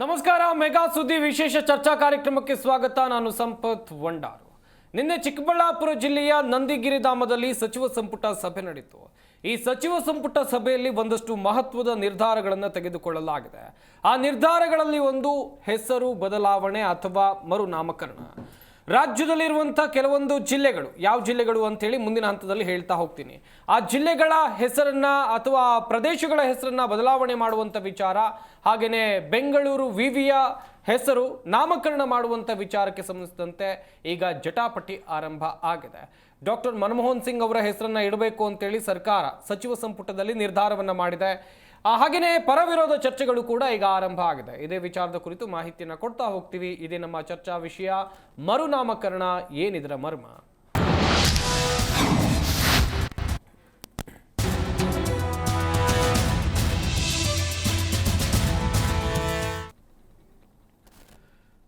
ನಮಸ್ಕಾರ. ಮೆಗಾ ಸುದ್ದಿ ವಿಶೇಷ ಚರ್ಚಾ ಕಾರ್ಯಕ್ರಮಕ್ಕೆ ಸ್ವಾಗತ. ನಾನು ಸಂಪತ್ ವಂಡಾರು. ನಿನ್ನೆ ಚಿಕ್ಕಬಳ್ಳಾಪುರ ಜಿಲ್ಲೆಯ ನಂದಿಗಿರಿಧಾಮದಲ್ಲಿ ಸಚಿವ ಸಂಪುಟ ಸಭೆ ನಡೆಯಿತು. ಈ ಸಚಿವ ಸಂಪುಟ ಸಭೆಯಲ್ಲಿ ಒಂದಷ್ಟು ಮಹತ್ವದ ನಿರ್ಧಾರಗಳನ್ನು ತೆಗೆದುಕೊಳ್ಳಲಾಗಿದೆ. ಆ ನಿರ್ಧಾರಗಳಲ್ಲಿ ಒಂದು ಹೆಸರು ಬದಲಾವಣೆ ಅಥವಾ ಮರುನಾಮಕರಣ. ರಾಜ್ಯದಲ್ಲಿರುವಂಥ ಕೆಲವೊಂದು ಜಿಲ್ಲೆಗಳು, ಯಾವ ಜಿಲ್ಲೆಗಳು ಅಂತೇಳಿ ಮುಂದಿನ ಹಂತದಲ್ಲಿ ಹೇಳ್ತಾ ಹೋಗ್ತೀನಿ. ಆ ಜಿಲ್ಲೆಗಳ ಹೆಸರನ್ನ ಅಥವಾ ಪ್ರದೇಶಗಳ ಹೆಸರನ್ನ ಬದಲಾವಣೆ ಮಾಡುವಂಥ ವಿಚಾರ, ಹಾಗೆಯೇ ಬೆಂಗಳೂರು ವಿವಿಯ ಹೆಸರು ನಾಮಕರಣ ಮಾಡುವಂಥ ವಿಚಾರಕ್ಕೆ ಸಂಬಂಧಿಸಿದಂತೆ ಈಗ ಜಟಾಪಟಿ ಆರಂಭ ಆಗಿದೆ. ಡಾಕ್ಟರ್ ಮನಮೋಹನ್ ಸಿಂಗ್ ಅವರ ಹೆಸರನ್ನ ಇಡಬೇಕು ಅಂತೇಳಿ ಸರ್ಕಾರ ಸಚಿವ ಸಂಪುಟದಲ್ಲಿ ನಿರ್ಧಾರವನ್ನು ಮಾಡಿದೆ. ಹಾಗೆಯೇ ಪರವಿರೋಧ ಚರ್ಚೆಗಳು ಕೂಡ ಈಗ ಆರಂಭ ಆಗಿದೆ. ಇದೇ ವಿಚಾರದ ಕುರಿತು ಮಾಹಿತಿಯನ್ನು ಕೊಡ್ತಾ ಹೋಗ್ತೀವಿ. ಇದೇ ನಮ್ಮ ಚರ್ಚಾ ವಿಷಯ, ಮರುನಾಮಕರಣ ಏನಿದರ ಮರ್ಮ.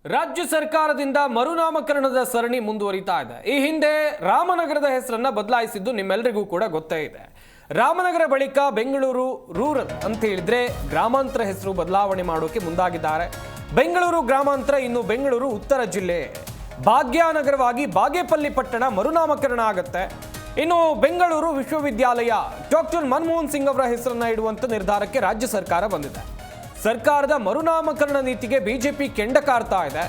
ರಾಜ್ಯ ಸರ್ಕಾರದಿಂದ ಮರುನಾಮಕರಣದ ಸರಣಿ ಮುಂದುವರಿತಾ ಇದೆ. ಈ ಹಿಂದೆ ರಾಮನಗರದ ಹೆಸರನ್ನ ಬದಲಾಯಿಸಿದ್ದು ನಿಮ್ಮೆಲ್ಲರಿಗೂ ಕೂಡ ಗೊತ್ತೇ ಇದೆ. ರಾಮನಗರ ಬಳಿಕ ಬೆಂಗಳೂರು ರೂರಲ್ ಅಂತ ಹೇಳಿದ್ರೆ ಗ್ರಾಮಾಂತರ ಹೆಸರು ಬದಲಾವಣೆ ಮಾಡೋಕೆ ಮುಂದಾಗಿದ್ದಾರೆ. ಬೆಂಗಳೂರು ಗ್ರಾಮಾಂತರ ಇನ್ನು ಬೆಂಗಳೂರು ಉತ್ತರ ಜಿಲ್ಲೆ ಭಾಗ್ಯನಗರವಾಗಿ ಬಾಗೇಪಲ್ಲಿ ಪಟ್ಟಣ ಮರುನಾಮಕರಣ ಆಗುತ್ತೆ. ಇನ್ನು ಬೆಂಗಳೂರು ವಿಶ್ವವಿದ್ಯಾಲಯ ಡಾಕ್ಟರ್ ಮನಮೋಹನ್ ಸಿಂಗ್ ಅವರ ಹೆಸರನ್ನ ಇಡುವಂತ ನಿರ್ಧಾರಕ್ಕೆ ರಾಜ್ಯ ಸರ್ಕಾರ ಬಂದಿದೆ. ಸರ್ಕಾರದ ಮರುನಾಮಕರಣ ನೀತಿಗೆ ಬಿಜೆಪಿ ಕೆಂಡ ಕಾರ್ತಾ ಇದೆ.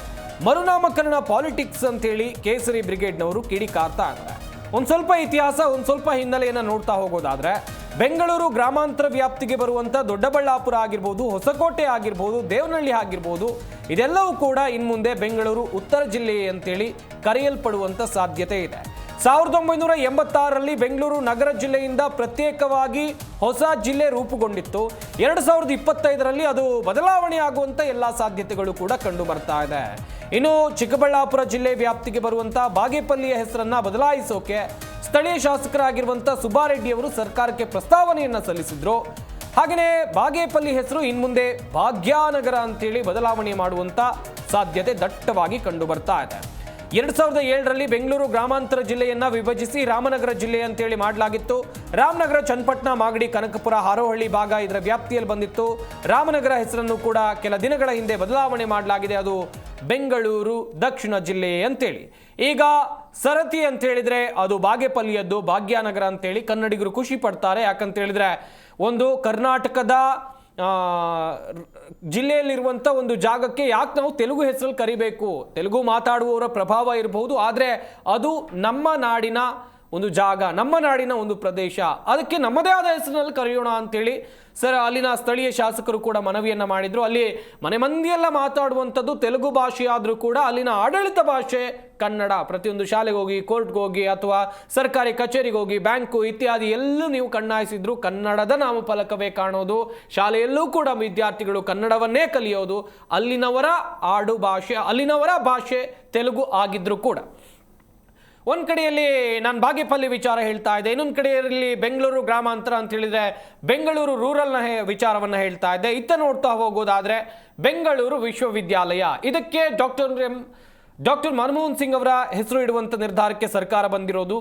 ಮರುನಾಮಕರಣ ಪಾಲಿಟಿಕ್ಸ್ ಅಂತೇಳಿ ಕೇಸರಿ ಬ್ರಿಗೇಡ್ನವರು ಕಿಡಿಕಾರ್ತಾ ಇದ್ದಾರೆ. ಒಂದು ಸ್ವಲ್ಪ ಇತಿಹಾಸ, ಒಂದು ಸ್ವಲ್ಪ ಹಿನ್ನೆಲೆಯನ್ನು ನೋಡ್ತಾ ಹೋಗೋದಾದ್ರೆ, ಬೆಂಗಳೂರು ಗ್ರಾಮಾಂತರ ವ್ಯಾಪ್ತಿಗೆ ಬರುವಂಥ ದೊಡ್ಡಬಳ್ಳಾಪುರ ಆಗಿರ್ಬೋದು, ಹೊಸಕೋಟೆ ಆಗಿರ್ಬೋದು, ದೇವನಹಳ್ಳಿ ಆಗಿರ್ಬೋದು, ಇದೆಲ್ಲವೂ ಕೂಡ ಇನ್ಮುಂದೆ ಬೆಂಗಳೂರು ಉತ್ತರ ಜಿಲ್ಲೆ ಅಂತೇಳಿ ಕರೆಯಲ್ಪಡುವಂಥ ಸಾಧ್ಯತೆ ಇದೆ. 1986ರಲ್ಲಿ ಬೆಂಗಳೂರು ನಗರ ಜಿಲ್ಲೆಯಿಂದ ಪ್ರತ್ಯೇಕವಾಗಿ ಹೊಸ ಜಿಲ್ಲೆ ರೂಪುಗೊಂಡಿತ್ತು. 2025ರಲ್ಲಿ ಅದು ಬದಲಾವಣೆ ಆಗುವಂಥ ಎಲ್ಲ ಸಾಧ್ಯತೆಗಳು ಕೂಡ ಕಂಡು ಬರ್ತಾ ಇದೆ. ಇನ್ನು ಚಿಕ್ಕಬಳ್ಳಾಪುರ ಜಿಲ್ಲೆ ವ್ಯಾಪ್ತಿಗೆ ಬರುವಂಥ ಬಾಗೇಪಲ್ಲಿಯ ಹೆಸರನ್ನ ಬದಲಾಯಿಸೋಕೆ ಸ್ಥಳೀಯ ಶಾಸಕರಾಗಿರುವಂಥ ಸುಬ್ಬಾರೆಡ್ಡಿ ಅವರು ಸರ್ಕಾರಕ್ಕೆ ಪ್ರಸ್ತಾವನೆಯನ್ನು ಸಲ್ಲಿಸಿದ್ರು. ಹಾಗೆಯೇ ಬಾಗೇಪಲ್ಲಿ ಹೆಸರು ಇನ್ಮುಂದೆ ಭಾಗ್ಯನಗರ ಅಂತೇಳಿ ಬದಲಾವಣೆ ಮಾಡುವಂಥ ಸಾಧ್ಯತೆ ದಟ್ಟವಾಗಿ ಕಂಡು ಬರ್ತಾ ಇದೆ. 2007ರಲ್ಲಿ ಬೆಂಗಳೂರು ಗ್ರಾಮಾಂತರ ಜಿಲ್ಲೆಯನ್ನ ವಿಭಜಿಸಿ ರಾಮನಗರ ಜಿಲ್ಲೆ ಅಂತೇಳಿ ಮಾಡಲಾಗಿತ್ತು. ರಾಮನಗರ, ಚನ್ನಪಟ್ಟಣ, ಮಾಗಡಿ, ಕನಕಪುರ, ಹಾರೋಹಳ್ಳಿ ಭಾಗ ಇದರ ವ್ಯಾಪ್ತಿಯಲ್ಲಿ ಬಂದಿತ್ತು. ರಾಮನಗರ ಹೆಸರನ್ನು ಕೂಡ ಕೆಲ ದಿನಗಳ ಹಿಂದೆ ಬದಲಾವಣೆ ಮಾಡಲಾಗಿದೆ. ಅದು ಬೆಂಗಳೂರು ದಕ್ಷಿಣ ಜಿಲ್ಲೆ ಅಂತೇಳಿ. ಈಗ ಸರತಿ ಅಂತ ಹೇಳಿದ್ರೆ ಅದು ಬಾಗೇಪಲ್ಲಿಯದ್ದು, ಭಾಗ್ಯನಗರ ಅಂತೇಳಿ ಕನ್ನಡಿಗರು ಖುಷಿ ಪಡ್ತಾರೆ. ಯಾಕಂತ ಹೇಳಿದ್ರೆ ಒಂದು ಕರ್ನಾಟಕದ ಜಿಲ್ಲೆಯಲ್ಲಿರುವಂಥ ಒಂದು ಜಾಗಕ್ಕೆ ಯಾಕೆ ನಾವು ತೆಲುಗು ಹೆಸರಲ್ಲಿ ಕರಿಬೇಕು? ತೆಲುಗು ಮಾತಾಡುವವರ ಪ್ರಭಾವ ಇರಬಹುದು, ಆದರೆ ಅದು ನಮ್ಮ ನಾಡಿನ ಒಂದು ಜಾಗ, ನಮ್ಮ ನಾಡಿನ ಒಂದು ಪ್ರದೇಶ, ಅದಕ್ಕೆ ನಮ್ಮದೇ ಆದ ಹೆಸರಿನಲ್ಲಿ ಕರೆಯೋಣ ಅಂತೇಳಿ ಅಲ್ಲಿನ ಸ್ಥಳೀಯ ಶಾಸಕರು ಕೂಡ ಮನವಿಯನ್ನು ಮಾಡಿದ್ರು. ಅಲ್ಲಿ ಮನೆ ಮಂದಿಯೆಲ್ಲ ಮಾತಾಡುವಂಥದ್ದು ತೆಲುಗು ಭಾಷೆ ಆದರೂ ಕೂಡ ಅಲ್ಲಿನ ಆಡಳಿತ ಭಾಷೆ ಕನ್ನಡ. ಪ್ರತಿಯೊಂದು ಶಾಲೆಗೆ ಹೋಗಿ, ಕೋರ್ಟ್ಗೆ ಹೋಗಿ, ಅಥವಾ ಸರ್ಕಾರಿ ಕಚೇರಿಗೆ ಹೋಗಿ, ಬ್ಯಾಂಕು ಇತ್ಯಾದಿ ಎಲ್ಲೂ ನೀವು ಕಣ್ಣಾಯಿಸಿದ್ರು ಕನ್ನಡದ ನಾಮಫಲಕವೇ ಕಾಣೋದು. ಶಾಲೆಯಲ್ಲೂ ಕೂಡ ವಿದ್ಯಾರ್ಥಿಗಳು ಕನ್ನಡವನ್ನೇ ಕಲಿಯೋದು. ಅಲ್ಲಿನವರ ಆಡು ಭಾಷೆ, ಅಲ್ಲಿನವರ ಭಾಷೆ ತೆಲುಗು ಆಗಿದ್ರು ಕೂಡ. ಒಂದು ಕಡೆಯಲ್ಲಿ ನಾನು ಬಾಗೇಪಲ್ಲಿ ವಿಚಾರ ಹೇಳ್ತಾ ಇದ್ದೆ, ಇನ್ನೊಂದು ಕಡೆಯಲ್ಲಿ ಬೆಂಗಳೂರು ಗ್ರಾಮಾಂತರ ಅಂತ ಹೇಳಿದ್ರೆ ಬೆಂಗಳೂರು ರೂರಲ್ನ ವಿಚಾರವನ್ನು ಹೇಳ್ತಾ ಇದ್ದೆ. ಇತ್ತ ನೋಡ್ತಾ ಹೋಗೋದಾದ್ರೆ ಬೆಂಗಳೂರು ವಿಶ್ವವಿದ್ಯಾಲಯ, ಇದಕ್ಕೆ ಡಾಕ್ಟರ್ ಮನಮೋಹನ್ ಸಿಂಗ್ ಅವರ ಹೆಸರು ಇಡುವಂಥ ನಿರ್ಧಾರಕ್ಕೆ ಸರ್ಕಾರ ಬಂದಿರೋದು.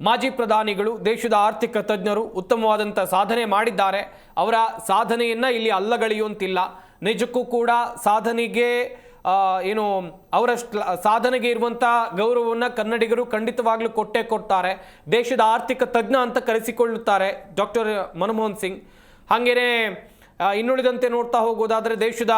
ಮಾಜಿ ಪ್ರಧಾನಿಗಳು, ದೇಶದ ಆರ್ಥಿಕ ತಜ್ಞರು ಉತ್ತಮವಾದಂಥ ಸಾಧನೆ ಮಾಡಿದ್ದಾರೆ. ಅವರ ಸಾಧನೆಯನ್ನು ಇಲ್ಲಿ ಅಲ್ಲಗಳೆಯುವಂತಿಲ್ಲ. ನಿಜಕ್ಕೂ ಕೂಡ ಸಾಧನೆಗೆ ಏನು ಅವರ ಸಾಧನೆಗೆ ಇರುವಂಥ ಗೌರವವನ್ನು ಕನ್ನಡಿಗರು ಖಂಡಿತವಾಗ್ಲೂ ಕೊಡ್ತಾರೆ. ದೇಶದ ಆರ್ಥಿಕ ತಜ್ಞ ಅಂತ ಕರೆಸಿಕೊಳ್ಳುತ್ತಾರೆ ಡಾಕ್ಟರ್ ಮನಮೋಹನ್ ಸಿಂಗ್. ಹಾಗೇನೇ ಇನ್ನುಳಿದಂತೆ ನೋಡ್ತಾ ಹೋಗೋದಾದರೆ ದೇಶದ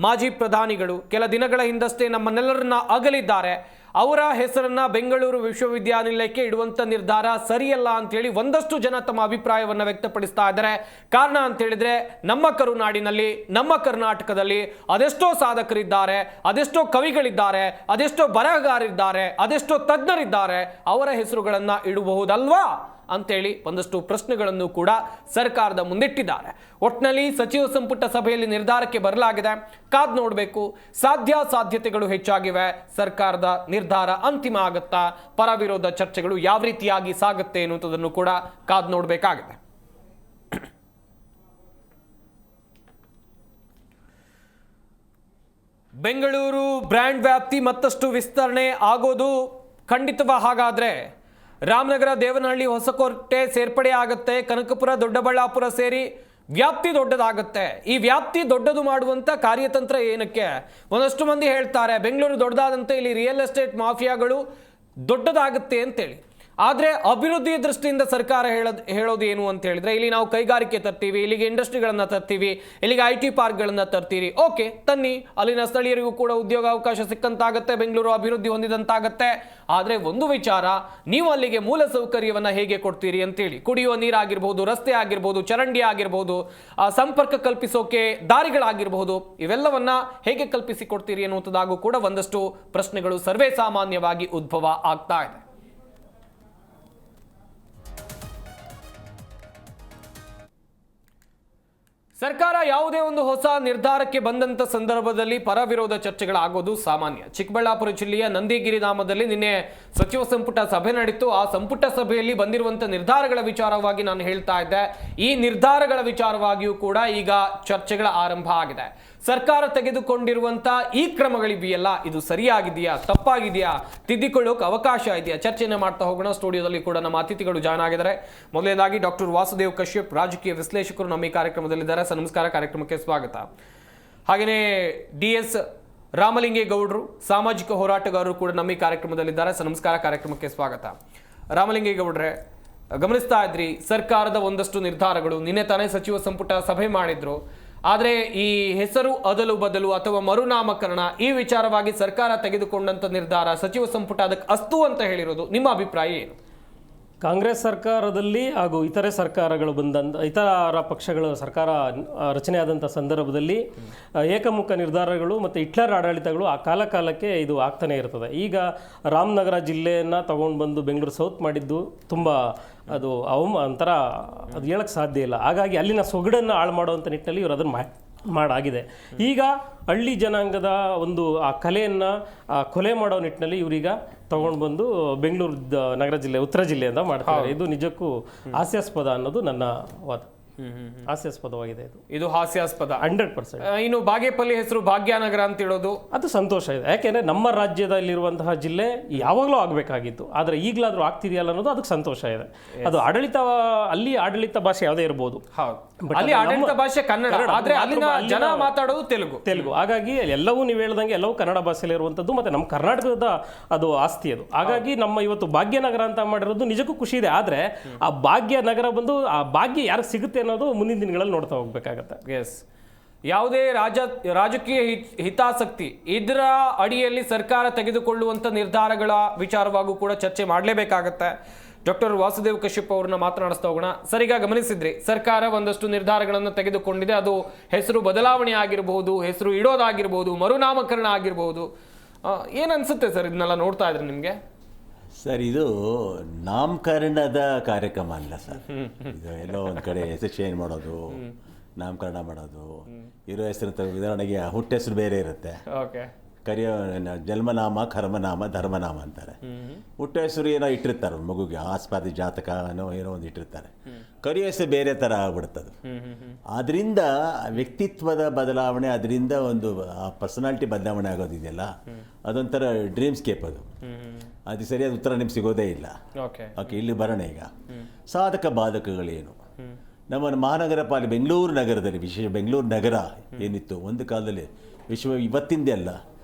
ಮಾಜಿ ಪ್ರಧಾನಿಗಳು ಕೆಲ ದಿನಗಳ ಹಿಂದಷ್ಟೇ ನಮ್ಮನ್ನೆಲ್ಲರನ್ನ ಅಗಲಿದ್ದಾರೆ. ಅವರ ಹೆಸರನ್ನ ಬೆಂಗಳೂರು ವಿಶ್ವವಿದ್ಯಾನಿಲಯಕ್ಕೆ ಇಡುವಂಥ ನಿರ್ಧಾರ ಸರಿಯಲ್ಲ ಅಂತೇಳಿ ಒಂದಷ್ಟು ಜನ ತಮ್ಮ ಅಭಿಪ್ರಾಯವನ್ನು ವ್ಯಕ್ತಪಡಿಸ್ತಾ ಇದ್ದಾರೆ. ಕಾರಣ ಅಂತ ಹೇಳಿದ್ರೆ ನಮ್ಮ ಕರುನಾಡಿನಲ್ಲಿ, ನಮ್ಮ ಕರ್ನಾಟಕದಲ್ಲಿ ಅದೆಷ್ಟೋ ಸಾಧಕರಿದ್ದಾರೆ, ಅದೆಷ್ಟೋ ಕವಿಗಳಿದ್ದಾರೆ, ಅದೆಷ್ಟೋ ಬರಹಗಾರರಿದ್ದಾರೆ, ಅದೆಷ್ಟೋ ತಜ್ಞರಿದ್ದಾರೆ. ಅವರ ಹೆಸರುಗಳನ್ನು ಇಡಬಹುದಲ್ವಾ ಅಂತೇಳಿ ಒಂದಷ್ಟು ಪ್ರಶ್ನೆಗಳನ್ನು ಕೂಡ ಸರ್ಕಾರದ ಮುಂದಿಟ್ಟಿದ್ದಾರೆ. ಒಟ್ಟಿನಲ್ಲಿ ಸಚಿವ ಸಂಪುಟ ಸಭೆಯಲ್ಲಿ ನಿರ್ಧಾರಕ್ಕೆ ಬರಲಾಗಿದೆ. ಕಾದ್ ನೋಡಬೇಕು. ಸಾಧ್ಯತೆಗಳು ಹೆಚ್ಚಾಗಿವೆ. ಸರ್ಕಾರದ ನಿರ್ಧಾರ ಅಂತಿಮ ಆಗುತ್ತಾ, ಪರವಿರೋಧ ಚರ್ಚೆಗಳು ಯಾವ ರೀತಿಯಾಗಿ ಸಾಗುತ್ತೆ ಅನ್ನುವುದನ್ನು ಕೂಡ ಕಾದ್ ನೋಡಬೇಕಾಗಿದೆ. ಬೆಂಗಳೂರು ಬ್ರ್ಯಾಂಡ್ ವ್ಯಾಪ್ತಿ ಮತ್ತಷ್ಟು ವಿಸ್ತರಣೆ ಆಗೋದು ಖಂಡಿತವ. ಹಾಗಾದ್ರೆ ರಾಮನಗರ, ದೇವನಹಳ್ಳಿ, ಹೊಸಕೋಟೆ ಸೇರ್ಪಡೆ ಆಗುತ್ತೆ. ಕನಕಪುರ, ದೊಡ್ಡಬಳ್ಳಾಪುರ ಸೇರಿ ವ್ಯಾಪ್ತಿ ದೊಡ್ಡದಾಗುತ್ತೆ. ಈ ವ್ಯಾಪ್ತಿ ದೊಡ್ಡದು ಮಾಡುವಂಥ ಕಾರ್ಯತಂತ್ರ ಏನಕ್ಕೆ? ಒಂದಷ್ಟು ಮಂದಿ ಹೇಳ್ತಾರೆ ಬೆಂಗಳೂರು ದೊಡ್ಡದಾದಂತೆ ಇಲ್ಲಿ ರಿಯಲ್ ಎಸ್ಟೇಟ್ ಮಾಫಿಯಾಗಳು ದೊಡ್ಡದಾಗುತ್ತೆ ಅಂತೇಳಿ. ಆದರೆ ಅಭಿವೃದ್ಧಿ ದೃಷ್ಟಿಯಿಂದ ಸರ್ಕಾರ ಹೇಳೋದು ಏನು ಅಂತ ಹೇಳಿದ್ರೆ, ಇಲ್ಲಿ ನಾವು ಕೈಗಾರಿಕೆ ತರ್ತೀವಿ, ಇಲ್ಲಿಗೆ ಇಂಡಸ್ಟ್ರಿಗಳನ್ನು ತರ್ತೀವಿ, ಇಲ್ಲಿಗೆ IT ಪಾರ್ಕ್ಗಳನ್ನು ತರ್ತೀರಿ. ಓಕೆ, ತನ್ನಿ, ಅಲ್ಲಿನ ಸ್ಥಳೀಯರಿಗೂ ಕೂಡ ಉದ್ಯೋಗಾವಕಾಶ ಸಿಕ್ಕಂತಾಗತ್ತೆ, ಬೆಂಗಳೂರು ಅಭಿವೃದ್ಧಿ ಹೊಂದಿದಂತಾಗತ್ತೆ. ಆದರೆ ಒಂದು ವಿಚಾರ, ನೀವು ಅಲ್ಲಿಗೆ ಮೂಲ ಸೌಕರ್ಯವನ್ನು ಹೇಗೆ ಕೊಡ್ತೀರಿ ಅಂತೇಳಿ, ಕುಡಿಯುವ ನೀರಾಗಿರ್ಬೋದು, ರಸ್ತೆ ಆಗಿರ್ಬೋದು, ಚರಂಡಿ ಆಗಿರ್ಬೋದು, ಸಂಪರ್ಕ ಕಲ್ಪಿಸೋಕೆ ದಾರಿಗಳಾಗಿರ್ಬೋದು, ಇವೆಲ್ಲವನ್ನ ಹೇಗೆ ಕಲ್ಪಿಸಿ ಕೊಡ್ತೀರಿ ಅನ್ನುವಂಥದ್ದಾಗೂ ಕೂಡ ಒಂದಷ್ಟು ಪ್ರಶ್ನೆಗಳು ಸರ್ವೇ ಸಾಮಾನ್ಯವಾಗಿ ಉದ್ಭವ ಆಗ್ತಾ ಇದೆ. ಸರ್ಕಾರ ಯಾವುದೇ ಒಂದು ಹೊಸ ನಿರ್ಧಾರಕ್ಕೆ ಬಂದಂತ ಸಂದರ್ಭದಲ್ಲಿ ಪರ ವಿರೋಧ ಚರ್ಚೆಗಳಾಗೋದು ಸಾಮಾನ್ಯ. ಚಿಕ್ಕಬಳ್ಳಾಪುರ ಜಿಲ್ಲೆಯ ನಂದಿಗಿರಿಧಾಮದಲ್ಲಿ ನಿನ್ನೆ ಸಚಿವ ಸಂಪುಟ ಸಭೆ ನಡೆಯಿತು. ಆ ಸಂಪುಟ ಸಭೆಯಲ್ಲಿ ಬಂದಿರುವಂತಹ ನಿರ್ಧಾರಗಳ ವಿಚಾರವಾಗಿ ನಾನು ಹೇಳ್ತಾ ಇದ್ದೆ. ಈ ನಿರ್ಧಾರಗಳ ವಿಚಾರವಾಗಿಯೂ ಕೂಡ ಈಗ ಚರ್ಚೆಗಳ ಆರಂಭ ಆಗಿದೆ. ಸರ್ಕಾರ ತೆಗೆದುಕೊಂಡಿರುವಂತ ಈ ಕ್ರಮಗಳಿವೆಯಲ್ಲ, ಇದು ಸರಿಯಾಗಿದೆಯಾ, ತಪ್ಪಾಗಿದೆಯಾ, ತಿದ್ದಿಕೊಳ್ಳೋಕೆ ಅವಕಾಶ ಇದೆಯಾ? ಚರ್ಚೆಯನ್ನು ಮಾಡ್ತಾ ಹೋಗೋಣ. ಸ್ಟುಡಿಯೋದಲ್ಲಿ ಕೂಡ ನಮ್ಮ ಅತಿಥಿಗಳು ಜಾಯ್ನ್ ಆಗಿದ್ದಾರೆ. ಮೊದಲನೇದಾಗಿ ಡಾಕ್ಟರ್ ವಾಸುದೇವ್ ಕಶ್ಯಪ್, ರಾಜಕೀಯ ವಿಶ್ಲೇಷಕರು ನಮ್ಮ ಈ ಕಾರ್ಯಕ್ರಮದಲ್ಲಿದ್ದಾರೆ. ನಮಸ್ಕಾರ, ಕಾರ್ಯಕ್ರಮಕ್ಕೆ ಸ್ವಾಗತ. ಹಾಗೆಯೇ DS ರಾಮಲಿಂಗೇಗೌಡರು, ಸಾಮಾಜಿಕ ಹೋರಾಟಗಾರರು ಕೂಡ ನಮ್ಮ ಈ ಕಾರ್ಯಕ್ರಮದಲ್ಲಿದ್ದಾರೆ. ನಮಸ್ಕಾರ, ಕಾರ್ಯಕ್ರಮಕ್ಕೆ ಸ್ವಾಗತ. ರಾಮಲಿಂಗೇಗೌಡ್ರೆ, ಗಮನಿಸ್ತಾ ಇದ್ರಿ ಸರ್ಕಾರದ ಒಂದಷ್ಟು ನಿರ್ಧಾರಗಳು. ನಿನ್ನೆ ತಾನೇ ಸಚಿವ ಸಂಪುಟ ಸಭೆ ಮಾಡಿದ್ರು. ಆದರೆ ಈ ಹೆಸರು ಅದಲು ಬದಲು ಅಥವಾ ಮರುನಾಮಕರಣ ಈ ವಿಚಾರವಾಗಿ ಸರ್ಕಾರ ತೆಗೆದುಕೊಂಡಂತ ನಿರ್ಧಾರ, ಸಚಿವ ಸಂಪುಟ ಅದಕ್ಕೆ ಅಸ್ತು ಅಂತ ಹೇಳಿರೋದು, ನಿಮ್ಮ ಅಭಿಪ್ರಾಯ ಏನು? ಕಾಂಗ್ರೆಸ್ ಸರ್ಕಾರದಲ್ಲಿ ಹಾಗೂ ಇತರೆ ಸರ್ಕಾರಗಳು ಇತರ ಪಕ್ಷಗಳ ಸರ್ಕಾರ ರಚನೆಯಾದಂಥ ಸಂದರ್ಭದಲ್ಲಿ ಏಕಮುಖ ನಿರ್ಧಾರಗಳು ಮತ್ತು ಹಿಟ್ಲರ್ ಆಡಳಿತಗಳು ಆ ಕಾಲಕ್ಕೆ ಇದು ಆಗ್ತಾನೆ ಇರ್ತದೆ. ಈಗ ರಾಮನಗರ ಜಿಲ್ಲೆಯನ್ನು ತಗೊಂಡು ಬಂದು ಬೆಂಗಳೂರು ಸೌತ್ ಮಾಡಿದ್ದು ತುಂಬ ಅದು ಒಂಥರ ಅದು ಹೇಳಕ್ಕೆ ಸಾಧ್ಯ ಇಲ್ಲ. ಹಾಗಾಗಿ ಅಲ್ಲಿನ ಸೊಗಡನ್ನು ಹಾಳು ಮಾಡುವಂಥ ನಿಟ್ಟಿನಲ್ಲಿ ಇವರು ಅದನ್ನು ಮಾಡಾಗಿದೆ. ಈಗ ಹಳ್ಳಿ ಜನಾಂಗದ ಒಂದು ಆ ಕಲೆಯನ್ನು ಕೊಲೆ ಮಾಡೋ ನಿಟ್ಟಿನಲ್ಲಿ ಇವರೀಗ ತಗೊಂಡು ಬಂದು ಬೆಂಗಳೂರು ನಗರ ಜಿಲ್ಲೆ, ಉತ್ತರ ಜಿಲ್ಲೆಯಿಂದ ಮಾಡ್ತಾರೆ. ಇದು ನಿಜಕ್ಕೂ ಹಾಸ್ಯಾಸ್ಪದ ಅನ್ನೋದು ನನ್ನ ವಾದ. ಹಾಸ್ಯಾಸ್ಪದವಾಗಿದೆ ಇದು ಹಾಸ್ಯಾಸ್ಪದ 100%. ಇನ್ನು ಬಾಗೇಪಲ್ಲಿ ಹೆಸರು ಭಾಗ್ಯನಗರ ಅಂತ ಹೇಳೋದು ಅದು ಸಂತೋಷ ಇದೆ. ಯಾಕೆಂದ್ರೆ ನಮ್ಮ ರಾಜ್ಯದಲ್ಲಿರುವಂತಹ ಜಿಲ್ಲೆ ಯಾವಾಗಲೂ ಆಗಬೇಕಾಗಿತ್ತು, ಆದರೆ ಈಗಲಾದ್ರೂ ಆಗ್ತಿದೆಯಲ್ಲ ಅನ್ನೋದು ಅದಕ್ಕೆ ಸಂತೋಷ ಇದೆ. ಅದು ಅಲ್ಲಿ ಆಡಳಿತ ಭಾಷೆ ಯಾವುದೇ ಇರ್ಬೋದು, ಅಲ್ಲಿ ಆಡಳಿತ ಭಾಷೆ ಕನ್ನಡ, ಆದ್ರೆ ಅಲ್ಲಿನ ಜನ ಮಾತಾಡೋದು ತೆಲುಗು. ಹಾಗಾಗಿ ಎಲ್ಲವೂ ನೀವು ಹೇಳ್ದಂಗೆ ಎಲ್ಲವೂ ಕನ್ನಡ ಭಾಷೆಯಲ್ಲಿ ಇರುವಂಥದ್ದು, ಮತ್ತೆ ನಮ್ಮ ಕರ್ನಾಟಕದ ಅದು ಆಸ್ತಿ ಅದು. ಹಾಗಾಗಿ ನಮ್ಮ ಇವತ್ತು ಭಾಗ್ಯನಗರ ಅಂತ ಮಾಡಿರೋದು ನಿಜಕ್ಕೂ ಖುಷಿ ಇದೆ. ಆದ್ರೆ ಆ ಭಾಗ್ಯನಗರ ಬಂದು ಆ ಭಾಗ್ಯ ಯಾರಿಗೆ ಸಿಗುತ್ತೆ ಅನ್ನೋದು ಮುಂದಿನ ದಿನಗಳಲ್ಲಿ ನೋಡ್ತಾ ಹೋಗ್ಬೇಕಾಗತ್ತೆ. ಎಸ್, ಯಾವುದೇ ರಾಜಕೀಯ ಹಿತಾಸಕ್ತಿ ಇದರ ಅಡಿಯಲ್ಲಿ ಸರ್ಕಾರ ತೆಗೆದುಕೊಳ್ಳುವಂತ ನಿರ್ಧಾರಗಳ ವಿಚಾರವಾಗೂ ಕೂಡ ಚರ್ಚೆ ಮಾಡಲೇಬೇಕಾಗತ್ತೆ. ಡಾಕ್ಟರ್ ವಾಸುದೇವ್ ಕಶ್ಯಪ್ ಅವ್ರನ್ನ ಮಾತನಾಡಿಸ್ತಾ ಹೋಗೋಣ. ಸರ್, ಈಗ ಗಮನಿಸಿದ್ರಿ ಸರ್ಕಾರ ಒಂದಷ್ಟು ನಿರ್ಧಾರಗಳನ್ನು ತೆಗೆದುಕೊಂಡಿದೆ. ಅದು ಹೆಸರು ಬದಲಾವಣೆ ಆಗಿರಬಹುದು, ಹೆಸರು ಇಡೋದಾಗಿರ್ಬೋದು, ಮರುನಾಮಕರಣ ಆಗಿರ್ಬೋದು. ಏನ್ ಅನ್ಸುತ್ತೆ ಸರ್ ಇದನ್ನೆಲ್ಲ ನೋಡ್ತಾ ಇದ್ರೆ ನಿಮ್ಗೆ? ಸರ್, ಇದು ನಾಮಕರಣದ ಕಾರ್ಯಕ್ರಮ ಅಲ್ಲ ಸರ್. ಇದು ಎಲ್ಲೋ ಒಂದು ಕಡೆ ಹೆಸರು ಚೇಂಜ್ ಮಾಡೋದು, ನಾಮಕರಣ ಮಾಡೋದು, ಇರೋ ಹೆಸರು ಉದಾಹರಣೆಗೆ ಹುಟ್ಟೆಸರು ಬೇರೆ ಇರುತ್ತೆ, ಕರೆಯೋ ಜನ್ಮನಾಮ, ಕರ್ಮನಾಮ, ಧರ್ಮನಾಮ ಅಂತಾರೆ. ಹುಟ್ಟು ಹೆಸರು ಏನೋ ಇಟ್ಟಿರ್ತಾರೆ ಮಗುಗೆ, ಆಸ್ಪದ ಜಾತಕ ಏನೋ ಒಂದು ಇಟ್ಟಿರ್ತಾರೆ. ಕರಿಯೋ ಹೆಸರು ಬೇರೆ ಥರ ಆಗ್ಬಿಡ್ತದೆ. ಅದರಿಂದ ವ್ಯಕ್ತಿತ್ವದ ಬದಲಾವಣೆ, ಅದರಿಂದ ಒಂದು ಪರ್ಸನಾಲಿಟಿ ಬದಲಾವಣೆ ಆಗೋದಿದೆಯಲ್ಲ, ಅದೊಂಥರ ಡ್ರೀಮ್ಸ್ಕೇಪ್ ಅದು. ಅದು ಸರಿಯಾದ ಉತ್ತರ ನಿಮ್ಗೆ ಸಿಗೋದೇ ಇಲ್ಲ. ಓಕೆ, ಇಲ್ಲಿ ಬರೋಣ. ಈಗ ಸಾಧಕ ಬಾಧಕಗಳೇನು? ನಮ್ಮ ಮಹಾನಗರ ಪಾಲಿಕೆ ಬೆಂಗಳೂರು ನಗರದಲ್ಲಿ, ವಿಶೇಷ ಬೆಂಗಳೂರು ನಗರ ಏನಿತ್ತು ಒಂದು ಕಾಲದಲ್ಲಿ, ಇವತ್ತಿಂದೇ ಅಲ್ಲ,